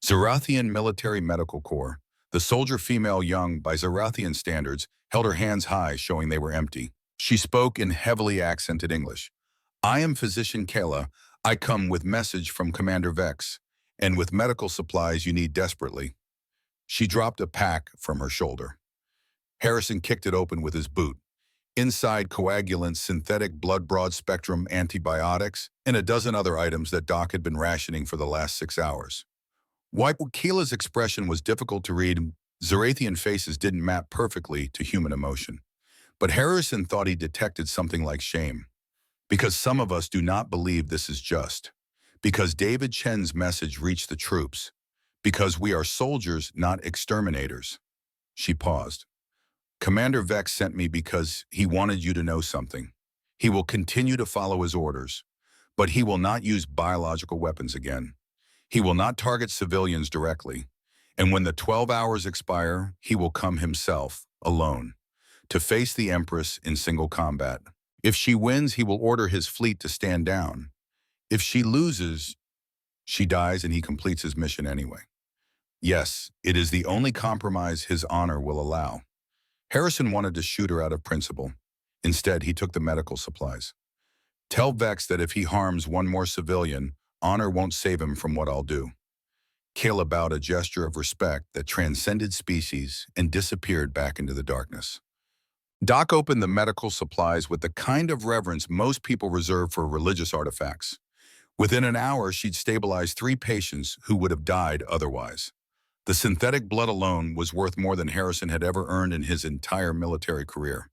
Zyrathian Military Medical Corps. The soldier, female young by Zyrathian standards, held her hands high, showing they were empty. She spoke in heavily accented English. I am Physician Kayla. I come with message from Commander Vex, and with medical supplies you need desperately. She dropped a pack from her shoulder. Harrison kicked it open with his boot. Inside, coagulants, synthetic blood broad-spectrum antibiotics, and a dozen other items that Doc had been rationing for the last 6 hours. While Kayla's expression was difficult to read, Zyrathian faces didn't map perfectly to human emotion. But Harrison thought he detected something like shame. Because some of us do not believe this is just. Because David Chen's message reached the troops. Because we are soldiers, not exterminators. She paused. Commander Vex sent me because he wanted you to know something. He will continue to follow his orders, but he will not use biological weapons again. He will not target civilians directly. And when the 12 hours expire, he will come himself, alone, to face the Empress in single combat. If she wins, he will order his fleet to stand down. If she loses, she dies and he completes his mission anyway. Yes, it is the only compromise his honor will allow. Harrison wanted to shoot her out of principle. Instead, he took the medical supplies. Tell Vex that if he harms one more civilian, honor won't save him from what I'll do. Kayla bowed a gesture of respect that transcended species and disappeared back into the darkness. Doc opened the medical supplies with the kind of reverence most people reserve for religious artifacts. Within an hour, she'd stabilized 3 patients who would have died otherwise. The synthetic blood alone was worth more than Harrison had ever earned in his entire military career.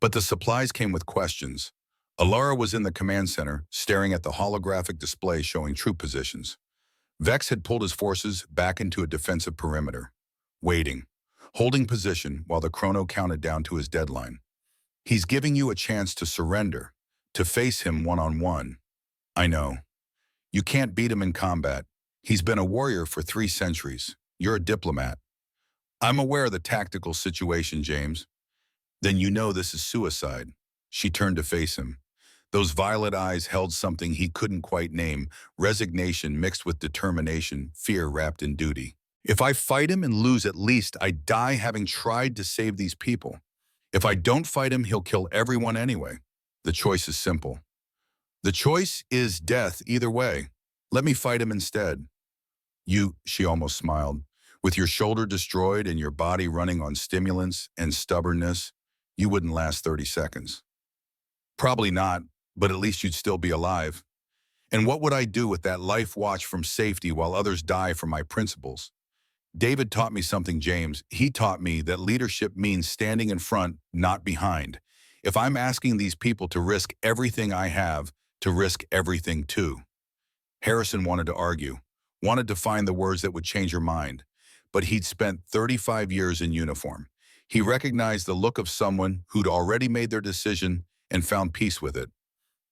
But the supplies came with questions. Alara was in the command center, staring at the holographic display showing troop positions. Vex had pulled his forces back into a defensive perimeter, waiting, holding position while the chrono counted down to his deadline. He's giving you a chance to surrender, to face him one-on-one. I know. You can't beat him in combat. He's been a warrior for 3 centuries. You're a diplomat. I'm aware of the tactical situation, James. Then you know this is suicide. She turned to face him. Those violet eyes held something he couldn't quite name, resignation mixed with determination, fear wrapped in duty. If I fight him and lose, at least I die having tried to save these people. If I don't fight him, he'll kill everyone anyway. The choice is simple. The choice is death either way. Let me fight him instead. You, she almost smiled, with your shoulder destroyed and your body running on stimulants and stubbornness, you wouldn't last 30 seconds. Probably not, but at least you'd still be alive. And what would I do with that life watch from safety while others die for my principles? David taught me something, James. He taught me that leadership means standing in front, not behind. If I'm asking these people to risk everything I have, to risk everything too. Harrison wanted to argue, wanted to find the words that would change her mind, but he'd spent 35 years in uniform. He recognized the look of someone who'd already made their decision and found peace with it.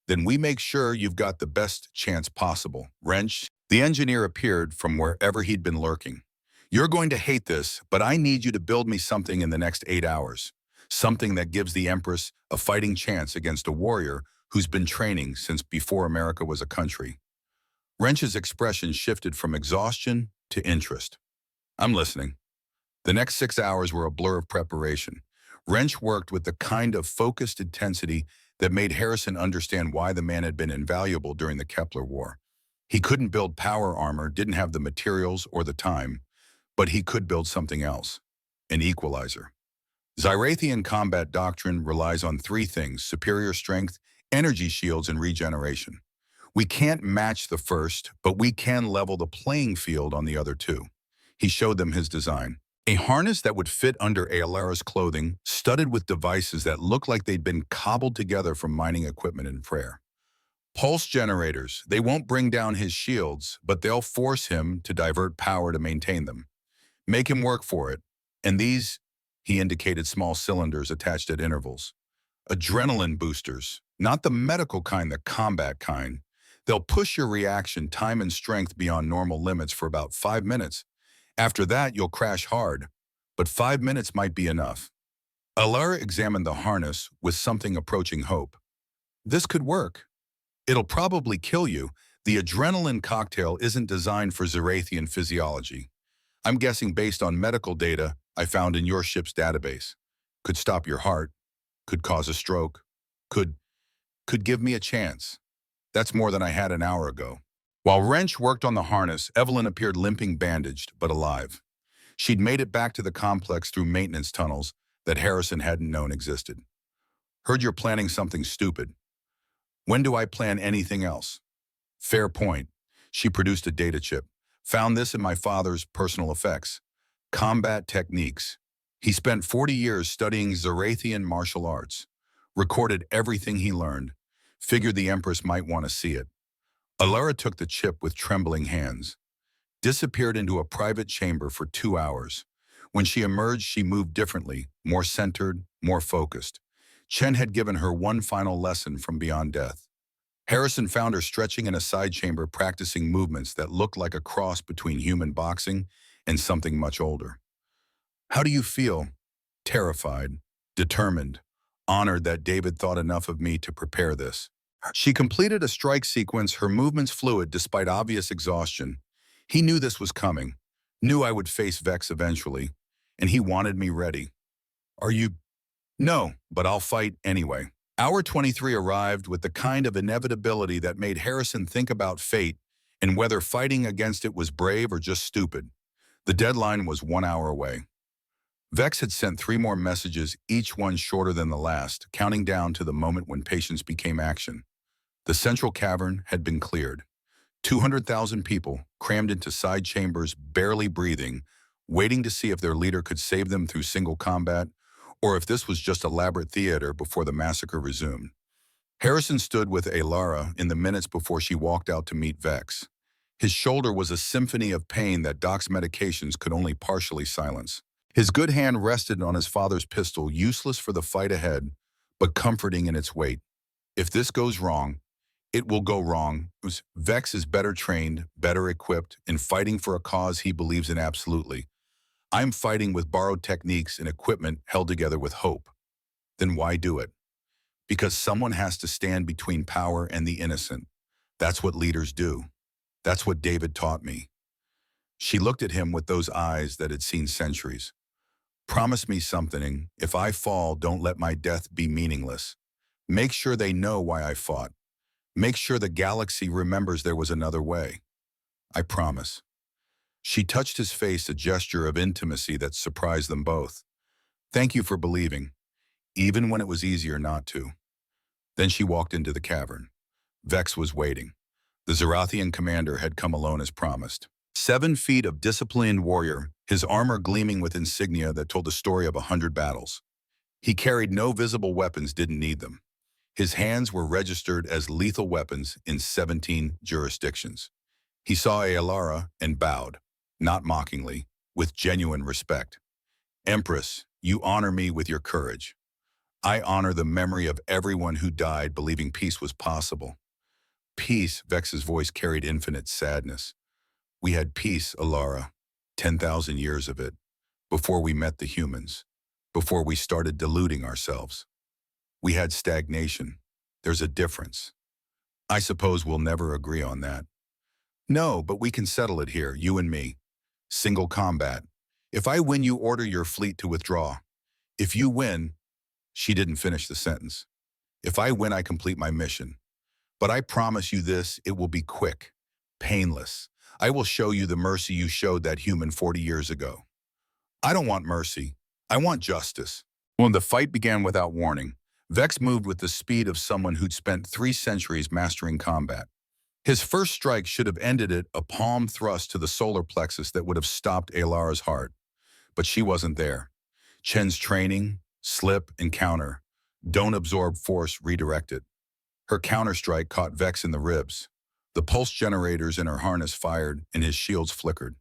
Then we make sure you've got the best chance possible. Wrench, the engineer, appeared from wherever he'd been lurking. You're going to hate this, but I need you to build me something in the next 8 hours. Something that gives the Empress a fighting chance against a warrior who's been training since before America was a country. Wrench's expression shifted from exhaustion to interest. I'm listening. The next 6 hours were a blur of preparation. Wrench worked with the kind of focused intensity that made Harrison understand why the man had been invaluable during the Kepler War. He couldn't build power armor, didn't have the materials or the time, but he could build something else, an equalizer. Zyrathian combat doctrine relies on 3 things: superior strength, energy shields, and regeneration. We can't match the first, but we can level the playing field on the other 2. He showed them his design. A harness that would fit under Alara's clothing, studded with devices that looked like they'd been cobbled together from mining equipment and prayer. Pulse generators, they won't bring down his shields, but they'll force him to divert power to maintain them. Make him work for it. And these, he indicated small cylinders attached at intervals. Adrenaline boosters, not the medical kind, the combat kind. They'll push your reaction time and strength beyond normal limits for about 5 minutes. After that, you'll crash hard, but 5 minutes might be enough. Alara examined the harness with something approaching hope. This could work. It'll probably kill you. The adrenaline cocktail isn't designed for Zyrathian physiology. I'm guessing based on medical data I found in your ship's database. Could stop your heart, could cause a stroke, could give me a chance. That's more than I had an hour ago. While Wrench worked on the harness, Evelyn appeared limping, bandaged, but alive. She'd made it back to the complex through maintenance tunnels that Harrison hadn't known existed. Heard you're planning something stupid. When do I plan anything else? Fair point. She produced a data chip. Found this in my father's personal effects. Combat techniques. He spent 40 years studying Zyrathian martial arts. Recorded everything he learned. Figured the Empress might want to see it. Alara took the chip with trembling hands. Disappeared into a private chamber for 2 hours. When she emerged, she moved differently, more centered, more focused. Chen had given her one final lesson from beyond death. Harrison found her stretching in a side chamber, practicing movements that looked like a cross between human boxing and something much older. How do you feel? Terrified, determined, honored that David thought enough of me to prepare this. She completed a strike sequence, her movements fluid despite obvious exhaustion. He knew this was coming, knew I would face Vex eventually, and he wanted me ready. Are you? No, but I'll fight anyway. Hour 23 arrived with the kind of inevitability that made Harrison think about fate and whether fighting against it was brave or just stupid. The deadline was 1 hour away. Vex had sent 3 more messages, each one shorter than the last, counting down to the moment when patience became action. The central cavern had been cleared. 200,000 people crammed into side chambers, barely breathing, waiting to see if their leader could save them through single combat, or if this was just elaborate theater before the massacre resumed. Harrison stood with Alara in the minutes before she walked out to meet Vex. His shoulder was a symphony of pain that Doc's medications could only partially silence. His good hand rested on his father's pistol, useless for the fight ahead, but comforting in its weight. If this goes wrong, it will go wrong. Vex is better trained, better equipped, and fighting for a cause he believes in absolutely. I'm fighting with borrowed techniques and equipment held together with hope. Then why do it? Because someone has to stand between power and the innocent. That's what leaders do. That's what David taught me. She looked at him with those eyes that had seen centuries. Promise me something. If I fall, don't let my death be meaningless. Make sure they know why I fought. Make sure the galaxy remembers there was another way. I promise. She touched his face, a gesture of intimacy that surprised them both. Thank you for believing, even when it was easier not to. Then she walked into the cavern. Vex was waiting. The Zerathian commander had come alone as promised. 7 feet of disciplined warrior, his armor gleaming with insignia that told the story of 100 battles. He carried no visible weapons, didn't need them. His hands were registered as lethal weapons in 17 jurisdictions. He saw Alara and bowed, not mockingly, with genuine respect. Empress, you honor me with your courage. I honor the memory of everyone who died believing peace was possible. Peace, Vex's voice carried infinite sadness. We had peace, Alara, 10,000 years of it, before we met the humans, before we started deluding ourselves. We had stagnation. There's a difference. I suppose we'll never agree on that. No, but we can settle it here, you and me. Single combat. If I win, you order your fleet to withdraw. If you win, she didn't finish the sentence. If I win, I complete my mission. But I promise you this, it will be quick, painless. I will show you the mercy you showed that human 40 years ago. I don't want mercy. I want justice. When the fight began without warning, Vex moved with the speed of someone who'd spent 3 centuries mastering combat. His first strike should have ended it, a palm thrust to the solar plexus that would have stopped Alara's heart. But she wasn't there. Chen's training, slip and counter, don't absorb force, redirect it. Her counterstrike caught Vex in the ribs. The pulse generators in her harness fired and his shields flickered.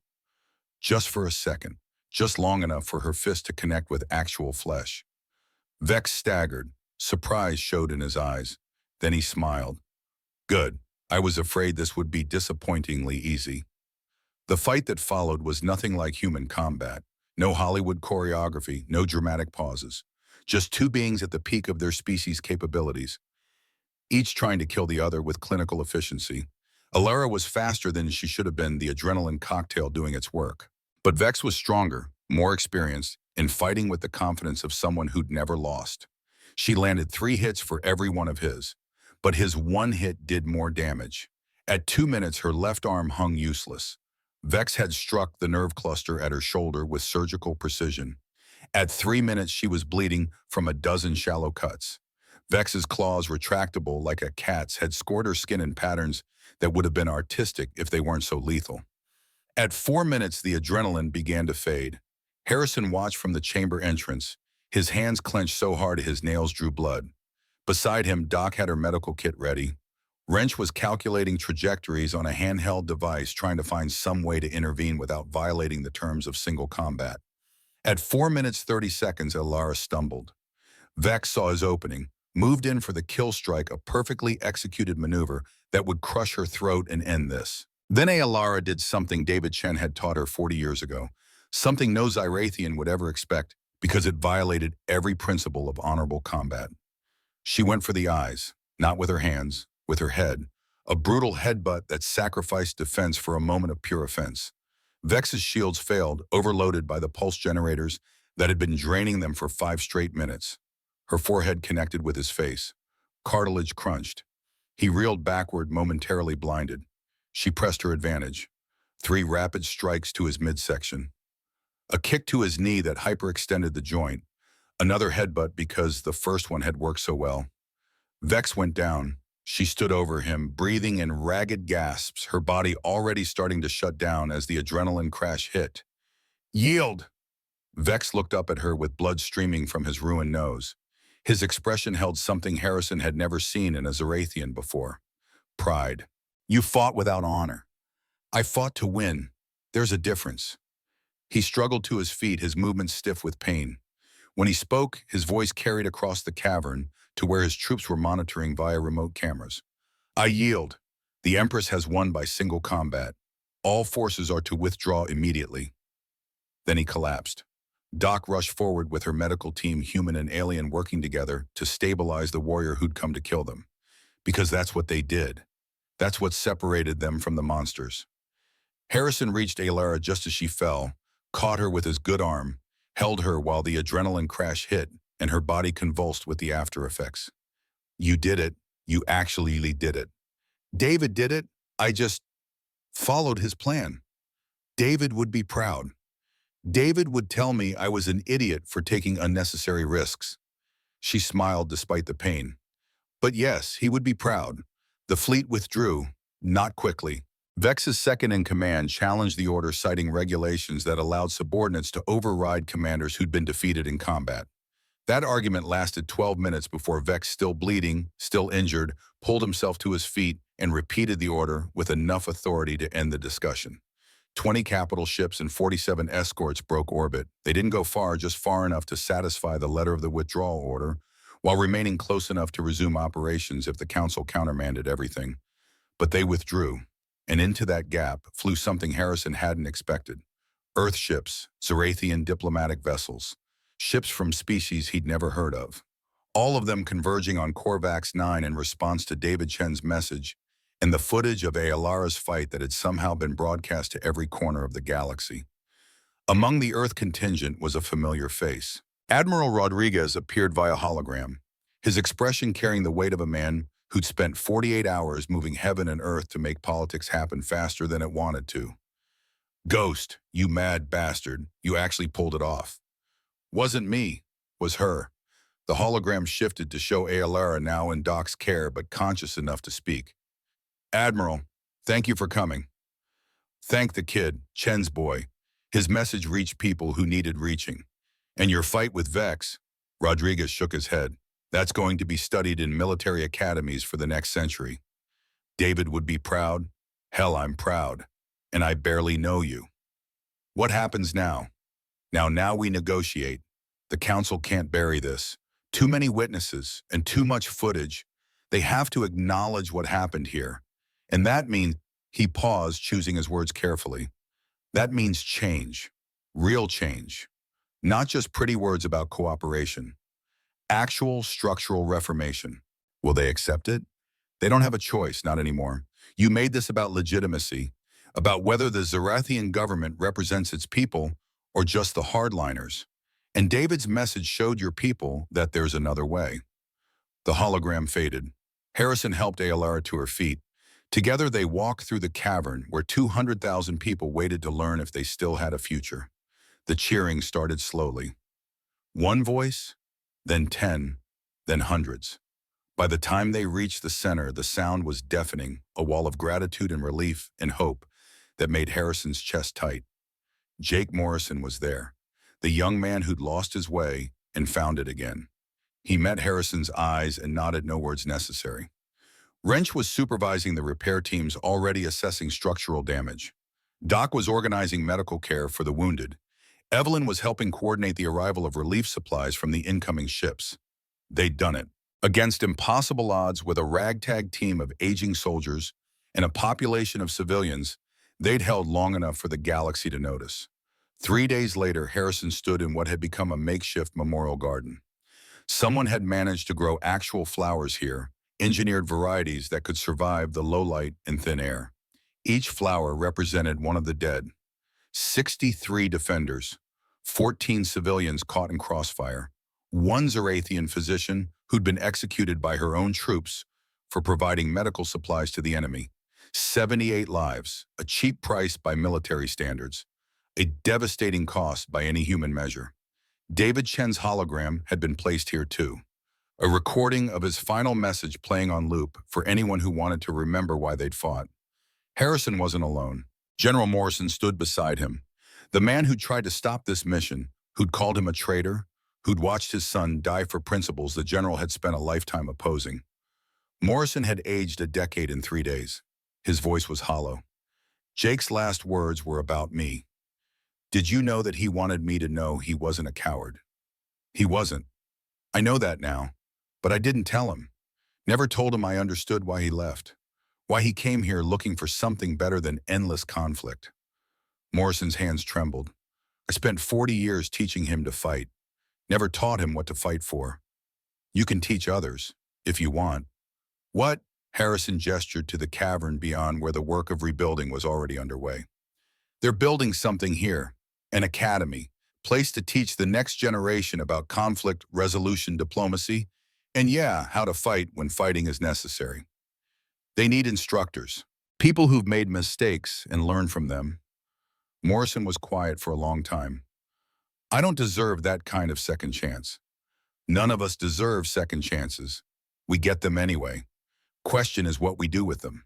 Just for a second, just long enough for her fist to connect with actual flesh. Vex staggered. Surprise showed in his eyes. Then he smiled. Good. I was afraid this would be disappointingly easy. The fight that followed was nothing like human combat. No Hollywood choreography, no dramatic pauses. Just 2 beings at the peak of their species' capabilities, each trying to kill the other with clinical efficiency. Alara was faster than she should have been, the adrenaline cocktail doing its work. But Vex was stronger, more experienced, and fighting with the confidence of someone who'd never lost. She landed 3 hits for every one of his, but his one hit did more damage. At 2 minutes, her left arm hung useless. Vex had struck the nerve cluster at her shoulder with surgical precision. At 3 minutes, she was bleeding from a dozen shallow cuts. Vex's claws, retractable like a cat's, had scored her skin in patterns that would have been artistic if they weren't so lethal. At 4 minutes, the adrenaline began to fade. Harrison watched from the chamber entrance, his hands clenched so hard his nails drew blood. Beside him, Doc had her medical kit ready. Wrench was calculating trajectories on a handheld device, trying to find some way to intervene without violating the terms of single combat. At 4 minutes 30 seconds, Alara stumbled. Vex saw his opening, moved in for the kill strike, a perfectly executed maneuver that would crush her throat and end this. Then Alara did something David Chen had taught her 40 years ago, something no Zyrathian would ever expect because it violated every principle of honorable combat. She went for the eyes, not with her hands, with her head, a brutal headbutt that sacrificed defense for a moment of pure offense. Vex's shields failed, overloaded by the pulse generators that had been draining them for 5 straight minutes. Her forehead connected with his face. Cartilage crunched. He reeled backward, momentarily blinded. She pressed her advantage. 3 rapid strikes to his midsection. A kick to his knee that hyperextended the joint. Another headbutt because the first one had worked so well. Vex went down. She stood over him, breathing in ragged gasps, her body already starting to shut down as the adrenaline crash hit. Yield! Vex looked up at her with blood streaming from his ruined nose. His expression held something Harrison had never seen in a Zarathian before. Pride. You fought without honor. I fought to win. There's a difference. He struggled to his feet, his movements stiff with pain. When he spoke, his voice carried across the cavern to where his troops were monitoring via remote cameras. I yield. The Empress has won by single combat. All forces are to withdraw immediately. Then he collapsed. Doc rushed forward with her medical team, human and alien, working together to stabilize the warrior who'd come to kill them. Because that's what they did. That's what separated them from the monsters. Harrison reached Alara just as she fell, caught her with his good arm, held her while the adrenaline crash hit and her body convulsed with the after effects. You did it. You actually did it. David did it. I just followed his plan. David would be proud. David would tell me I was an idiot for taking unnecessary risks. She smiled despite the pain. But yes, he would be proud. The fleet withdrew, not quickly. Vex's second-in-command challenged the order, citing regulations that allowed subordinates to override commanders who'd been defeated in combat. That argument lasted 12 minutes before Vex, still bleeding, still injured, pulled himself to his feet and repeated the order with enough authority to end the discussion. 20 capital ships and 47 escorts broke orbit. They didn't go far, just far enough to satisfy the letter of the withdrawal order, while remaining close enough to resume operations if the Council countermanded everything. But they withdrew, and into that gap flew something Harrison hadn't expected. Earth ships, Zarathian diplomatic vessels, ships from species he'd never heard of. All of them converging on Korvax 9 in response to David Chen's message and the footage of Alara's fight that had somehow been broadcast to every corner of the galaxy. Among the Earth contingent was a familiar face. Admiral Rodriguez appeared via hologram, his expression carrying the weight of a man who'd spent 48 hours moving heaven and earth to make politics happen faster than it wanted to. Ghost, you mad bastard, you actually pulled it off. Wasn't me, was her. The hologram shifted to show Alara now in Doc's care but conscious enough to speak. Admiral, thank you for coming. Thank the kid, Chen's boy. His message reached people who needed reaching. And your fight with Vex, Rodriguez shook his head. That's going to be studied in military academies for the next century. David would be proud. Hell, I'm proud. And I barely know you. What happens now? Now we negotiate. The Council can't bury this. Too many witnesses and too much footage. They have to acknowledge what happened here. And that means, he paused, choosing his words carefully. That means change. Real change. Not just pretty words about cooperation. Actual structural reformation. Will they accept it? They don't have a choice, not anymore. You made this about legitimacy, about whether the Zarathian government represents its people or just the hardliners. And David's message showed your people that there's another way. The hologram faded. Harrison helped Alara to her feet. Together they walked through the cavern where 200,000 people waited to learn if they still had a future. The cheering started slowly. One voice, then 10, then hundreds. By the time they reached the center, the sound was deafening, a wall of gratitude and relief and hope that made Harrison's chest tight. Jake Morrison was there, the young man who'd lost his way and found it again. He met Harrison's eyes and nodded, no words necessary. Wrench was supervising the repair teams already assessing structural damage. Doc was organizing medical care for the wounded. Evelyn was helping coordinate the arrival of relief supplies from the incoming ships. They'd done it, against impossible odds with a ragtag team of aging soldiers and a population of civilians, they'd held long enough for the galaxy to notice. 3 days later, Harrison stood in what had become a makeshift memorial garden. Someone had managed to grow actual flowers here, engineered varieties that could survive the low light and thin air. Each flower represented one of the dead. 63 defenders, 14 civilians caught in crossfire, one Zarathian physician who'd been executed by her own troops for providing medical supplies to the enemy. 78 lives, a cheap price by military standards, a devastating cost by any human measure. David Chen's hologram had been placed here too, a recording of his final message playing on loop for anyone who wanted to remember why they'd fought. Harrison wasn't alone. General Morrison stood beside him, the man who'd tried to stop this mission, who'd called him a traitor, who'd watched his son die for principles the general had spent a lifetime opposing. Morrison had aged a decade in 3 days. His voice was hollow. Jake's last words were about me. Did you know that he wanted me to know he wasn't a coward? He wasn't. I know that now, but I didn't tell him. Never told him I understood why he left, why he came here looking for something better than endless conflict. Morrison's hands trembled. I spent 40 years teaching him to fight, never taught him what to fight for. You can teach others, if you want. What? Harrison gestured to the cavern beyond where the work of rebuilding was already underway. They're building something here, an academy, place to teach the next generation about conflict resolution diplomacy, and yeah, how to fight when fighting is necessary. They need instructors, people who've made mistakes and learned from them. Morrison was quiet for a long time. I don't deserve that kind of second chance. None of us deserve second chances. We get them anyway. Question is what we do with them.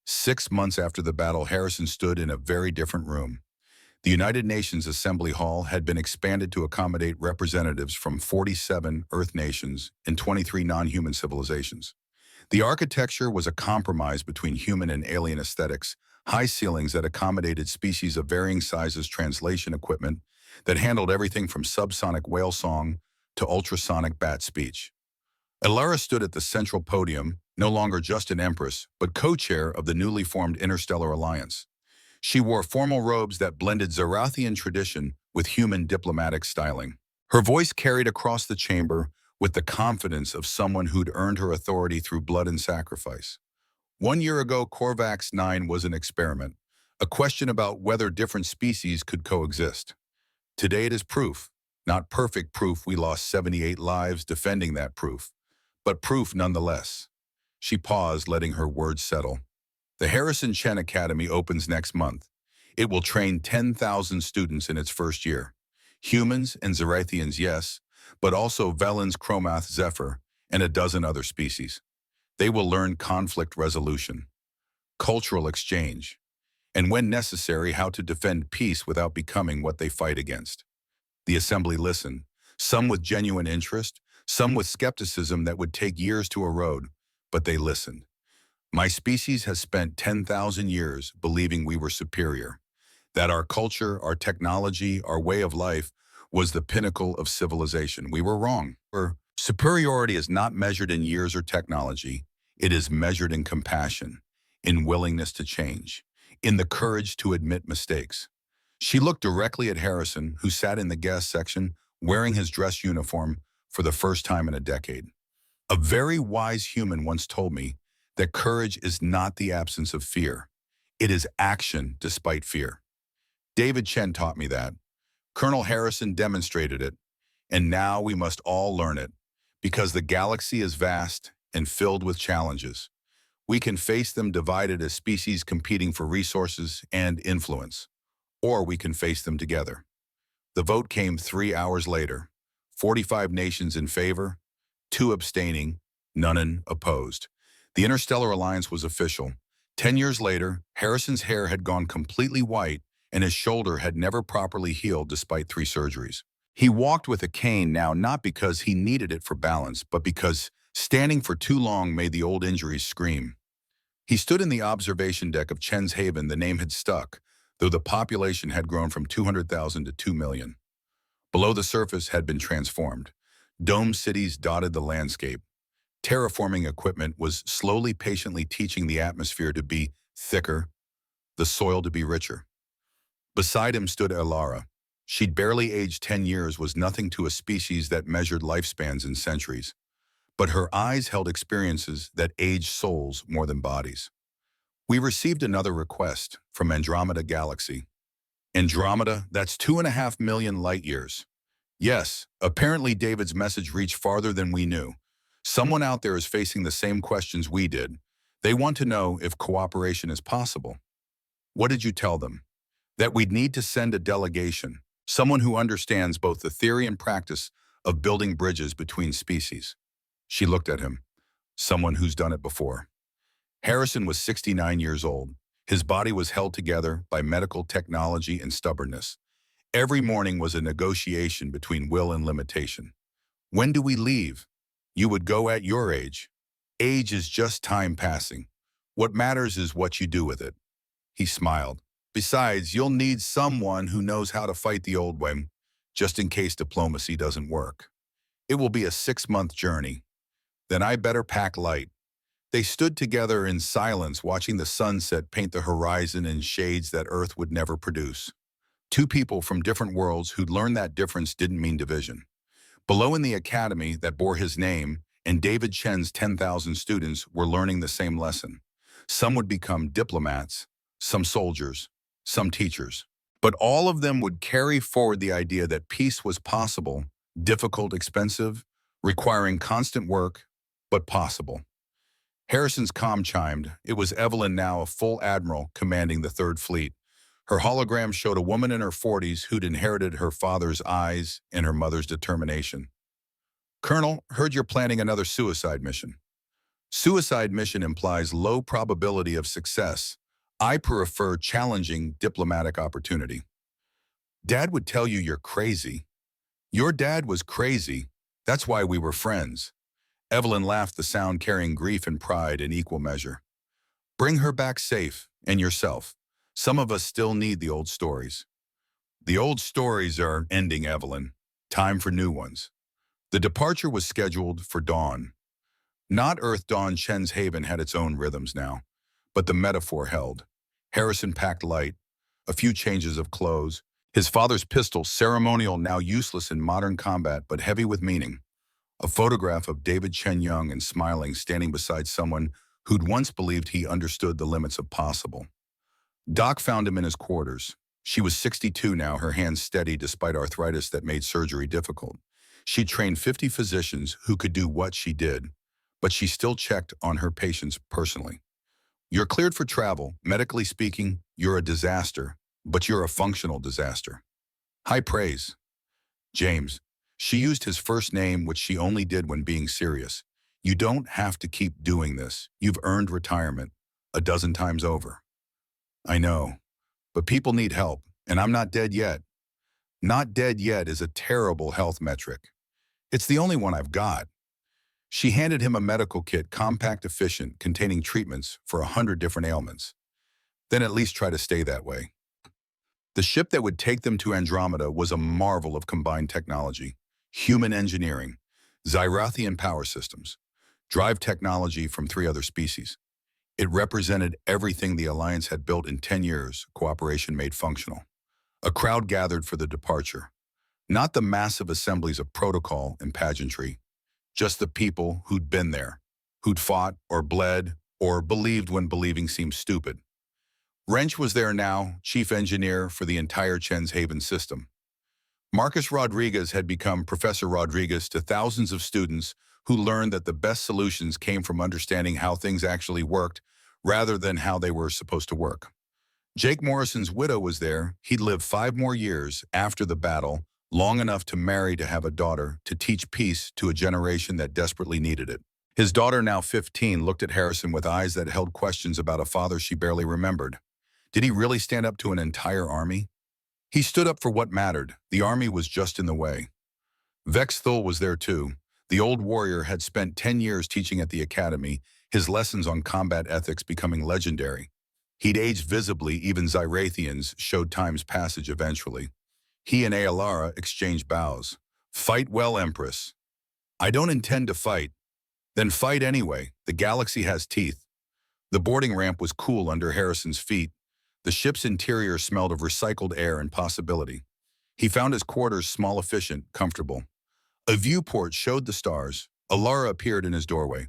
6 months after the battle, Harrison stood in a very different room. The United Nations Assembly Hall had been expanded to accommodate representatives from 47 Earth nations and 23 non-human civilizations. The architecture was a compromise between human and alien aesthetics, high ceilings that accommodated species of varying sizes, translation equipment that handled everything from subsonic whale song to ultrasonic bat speech. Alara stood at the central podium, no longer just an empress, but co-chair of the newly formed Interstellar Alliance. She wore formal robes that blended Zarathian tradition with human diplomatic styling. Her voice carried across the chamber with the confidence of someone who'd earned her authority through blood and sacrifice. 1 year ago, Corvax 9 was an experiment, a question about whether different species could coexist. Today it is proof, not perfect proof. We lost 78 lives defending that proof, but proof nonetheless. She paused, letting her words settle. The Harrison Chen Academy opens next month. It will train 10,000 students in its first year. Humans and Zarathians, yes, but also Velans, Chromath, Zephyr, and a dozen other species. They will learn conflict resolution, cultural exchange, and when necessary, how to defend peace without becoming what they fight against. The assembly listened, some with genuine interest, some with skepticism that would take years to erode, but they listened. My species has spent 10,000 years believing we were superior, that our culture, our technology, our way of life was the pinnacle of civilization. We were wrong. Superiority is not measured in years or technology. It is measured in compassion, in willingness to change, in the courage to admit mistakes. She looked directly at Harrison, who sat in the guest section wearing his dress uniform for the first time in a decade. A very wise human once told me that courage is not the absence of fear. It is action despite fear. David Chen taught me that. Colonel Harrison demonstrated it, and now we must all learn it, because the galaxy is vast and filled with challenges. We can face them divided as species competing for resources and influence, or we can face them together. The vote came 3 hours later. 45 nations in favor, 2 abstaining, none opposed. The Interstellar Alliance was official. 10 years later, Harrison's hair had gone completely white and his shoulder had never properly healed despite 3 surgeries. He walked with a cane now, not because he needed it for balance, but because standing for too long made the old injuries scream. He stood in the observation deck of Chen's Haven. The name had stuck, though the population had grown from 200,000 to 2 million. Below the surface had been transformed. Dome cities dotted the landscape. Terraforming equipment was slowly, patiently teaching the atmosphere to be thicker, the soil to be richer. Beside him stood Elara. She'd barely aged 10 years, was nothing to a species that measured lifespans in centuries. But her eyes held experiences that aged souls more than bodies. We received another request from Andromeda Galaxy. Andromeda, that's 2.5 million light years. Yes, apparently David's message reached farther than we knew. Someone out there is facing the same questions we did. They want to know if cooperation is possible. What did you tell them? That we'd need to send a delegation, someone who understands both the theory and practice of building bridges between species. She looked at him. Someone who's done it before. Harrison was 69 years old. His body was held together by medical technology and stubbornness. Every morning was a negotiation between will and limitation. When do we leave? You would go at your age. Age is just time passing. What matters is what you do with it. He smiled. Besides, you'll need someone who knows how to fight the old way, just in case diplomacy doesn't work. It will be a 6-month journey. Then I better pack light. They stood together in silence, watching the sunset paint the horizon in shades that Earth would never produce. Two people from different worlds who'd learned that difference didn't mean division. Below in the academy that bore his name, and David Chen's 10,000 students were learning the same lesson. Some would become diplomats, some soldiers, some teachers. But all of them would carry forward the idea that peace was possible, difficult, expensive, requiring constant work, but possible. Harrison's comm chimed. It was Evelyn, now a full admiral, commanding the Third Fleet. Her hologram showed a woman in her 40s who'd inherited her father's eyes and her mother's determination. Colonel, heard you're planning another suicide mission. Suicide mission implies low probability of success. I prefer challenging diplomatic opportunity. Dad would tell you you're crazy. Your dad was crazy. That's why we were friends. Evelyn laughed, the sound carrying grief and pride in equal measure. Bring her back safe, and yourself. Some of us still need the old stories. The old stories are ending, Evelyn. Time for new ones. The departure was scheduled for dawn. Not Earth dawn. Chen's Haven had its own rhythms now, but the metaphor held. Harrison packed light, a few changes of clothes. His father's pistol, ceremonial, now useless in modern combat, but heavy with meaning. A photograph of David Chen, young and smiling, standing beside someone who'd once believed he understood the limits of possible. Doc found him in his quarters. She was 62 now, her hands steady despite arthritis that made surgery difficult. She trained 50 physicians who could do what she did, but she still checked on her patients personally. You're cleared for travel. Medically speaking, you're a disaster, but you're a functional disaster. High praise. James. She used his first name, which she only did when being serious. You don't have to keep doing this. You've earned retirement 12 times over. I know, but people need help, and I'm not dead yet. Not dead yet is a terrible health metric. It's the only one I've got. She handed him a medical kit, compact, efficient, containing treatments for 100 different ailments. Then at least try to stay that way. The ship that would take them to Andromeda was a marvel of combined technology, human engineering, Zyrathian power systems, drive technology from 3 other species. It represented everything the Alliance had built in 10 years, cooperation made functional. A crowd gathered for the departure. Not the massive assemblies of protocol and pageantry, just the people who'd been there, who'd fought or bled or believed when believing seemed stupid. Wrench was there now, chief engineer for the entire Chen's Haven system. Marcus Rodriguez had become Professor Rodriguez to thousands of students who learned that the best solutions came from understanding how things actually worked rather than how they were supposed to work. Jake Morrison's widow was there. He'd lived 5 more years after the battle, long enough to marry, to have a daughter, to teach peace to a generation that desperately needed it. His daughter, now 15, looked at Harrison with eyes that held questions about a father she barely remembered. Did he really stand up to an entire army? He stood up for what mattered. The army was just in the way. Vex Thul was there too. The old warrior had spent 10 years teaching at the academy, his lessons on combat ethics becoming legendary. He'd aged visibly, even Zyrathians showed time's passage eventually. He and Aelara exchanged bows. Fight well, Empress. I don't intend to fight. Then fight anyway. The galaxy has teeth. The boarding ramp was cool under Harrison's feet. The ship's interior smelled of recycled air and possibility. He found his quarters small, efficient, comfortable. A viewport showed the stars. Alara appeared in his doorway.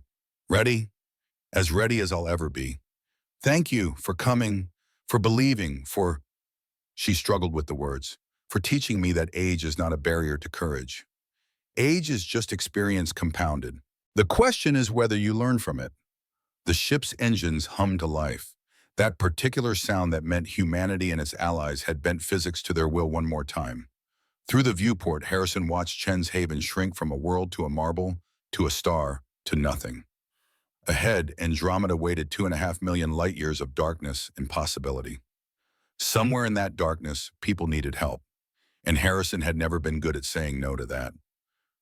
Ready? As ready as I'll ever be. Thank you for coming, for believing, for... She struggled with the words. For teaching me that age is not a barrier to courage. Age is just experience compounded. The question is whether you learn from it. The ship's engines hummed to life. That particular sound that meant humanity and its allies had bent physics to their will one more time. Through the viewport, Harrison watched Chen's haven shrink from a world to a marble, to a star, to nothing. Ahead, Andromeda waited 2.5 million light-years of darkness and possibility. Somewhere in that darkness, people needed help, and Harrison had never been good at saying no to that.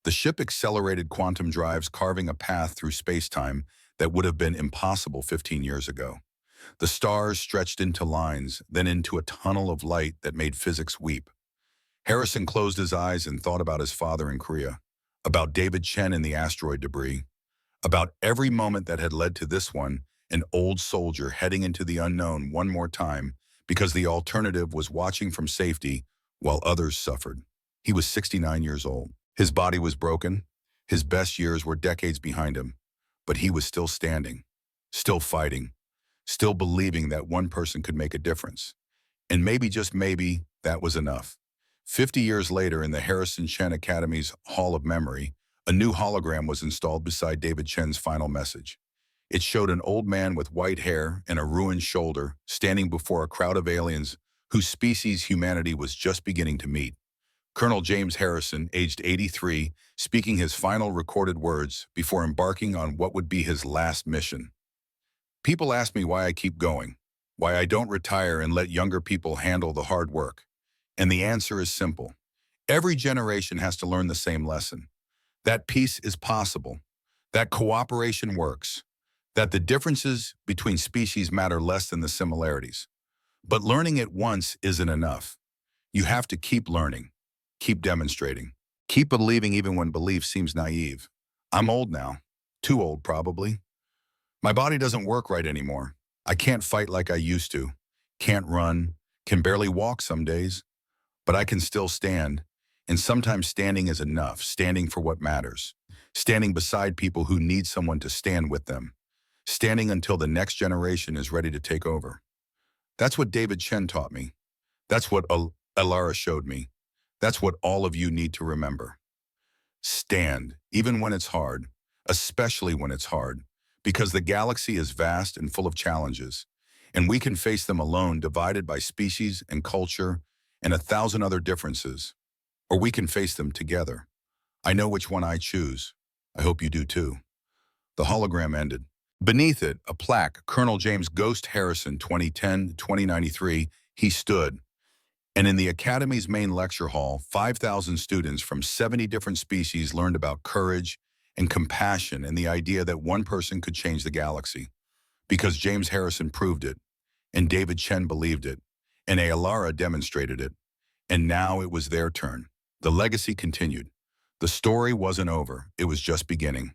The ship accelerated quantum drives, carving a path through space-time that would have been impossible 15 years ago. The stars stretched into lines, then into a tunnel of light that made physics weep. Harrison closed his eyes and thought about his father in Korea, about David Chen and the asteroid debris, about every moment that had led to this one, an old soldier heading into the unknown one more time because the alternative was watching from safety while others suffered. He was 69 years old. His body was broken. His best years were decades behind him, but he was still standing, still fighting, still believing that one person could make a difference. And maybe, just maybe, that was enough. 50 years later, in the Harrison Chen Academy's Hall of Memory, a new hologram was installed beside David Chen's final message. It showed an old man with white hair and a ruined shoulder standing before a crowd of aliens whose species humanity was just beginning to meet. Colonel James Harrison, aged 83, speaking his final recorded words before embarking on what would be his last mission. People ask me why I keep going, why I don't retire and let younger people handle the hard work. And the answer is simple. Every generation has to learn the same lesson. That peace is possible, that cooperation works, that the differences between species matter less than the similarities. But learning it once isn't enough. You have to keep learning, keep demonstrating, keep believing even when belief seems naive. I'm old now, too old probably. My body doesn't work right anymore. I can't fight like I used to, can't run, can barely walk some days. But I can still stand, and sometimes standing is enough, standing for what matters, standing beside people who need someone to stand with them, standing until the next generation is ready to take over. That's what David Chen taught me. That's what Alara showed me. That's what all of you need to remember. Stand, even when it's hard, especially when it's hard, because the galaxy is vast and full of challenges, and we can face them alone, divided by species and culture and 1,000 other differences, or we can face them together. I know which one I choose. I hope you do too. The hologram ended. Beneath it, a plaque, Colonel James Ghost Harrison, 2010-2093, he stood. And in the Academy's main lecture hall, 5,000 students from 70 different species learned about courage and compassion and the idea that one person could change the galaxy. Because James Harrison proved it, and David Chen believed it, and Alara demonstrated it, and now it was their turn. The legacy continued. The story wasn't over, it was just beginning.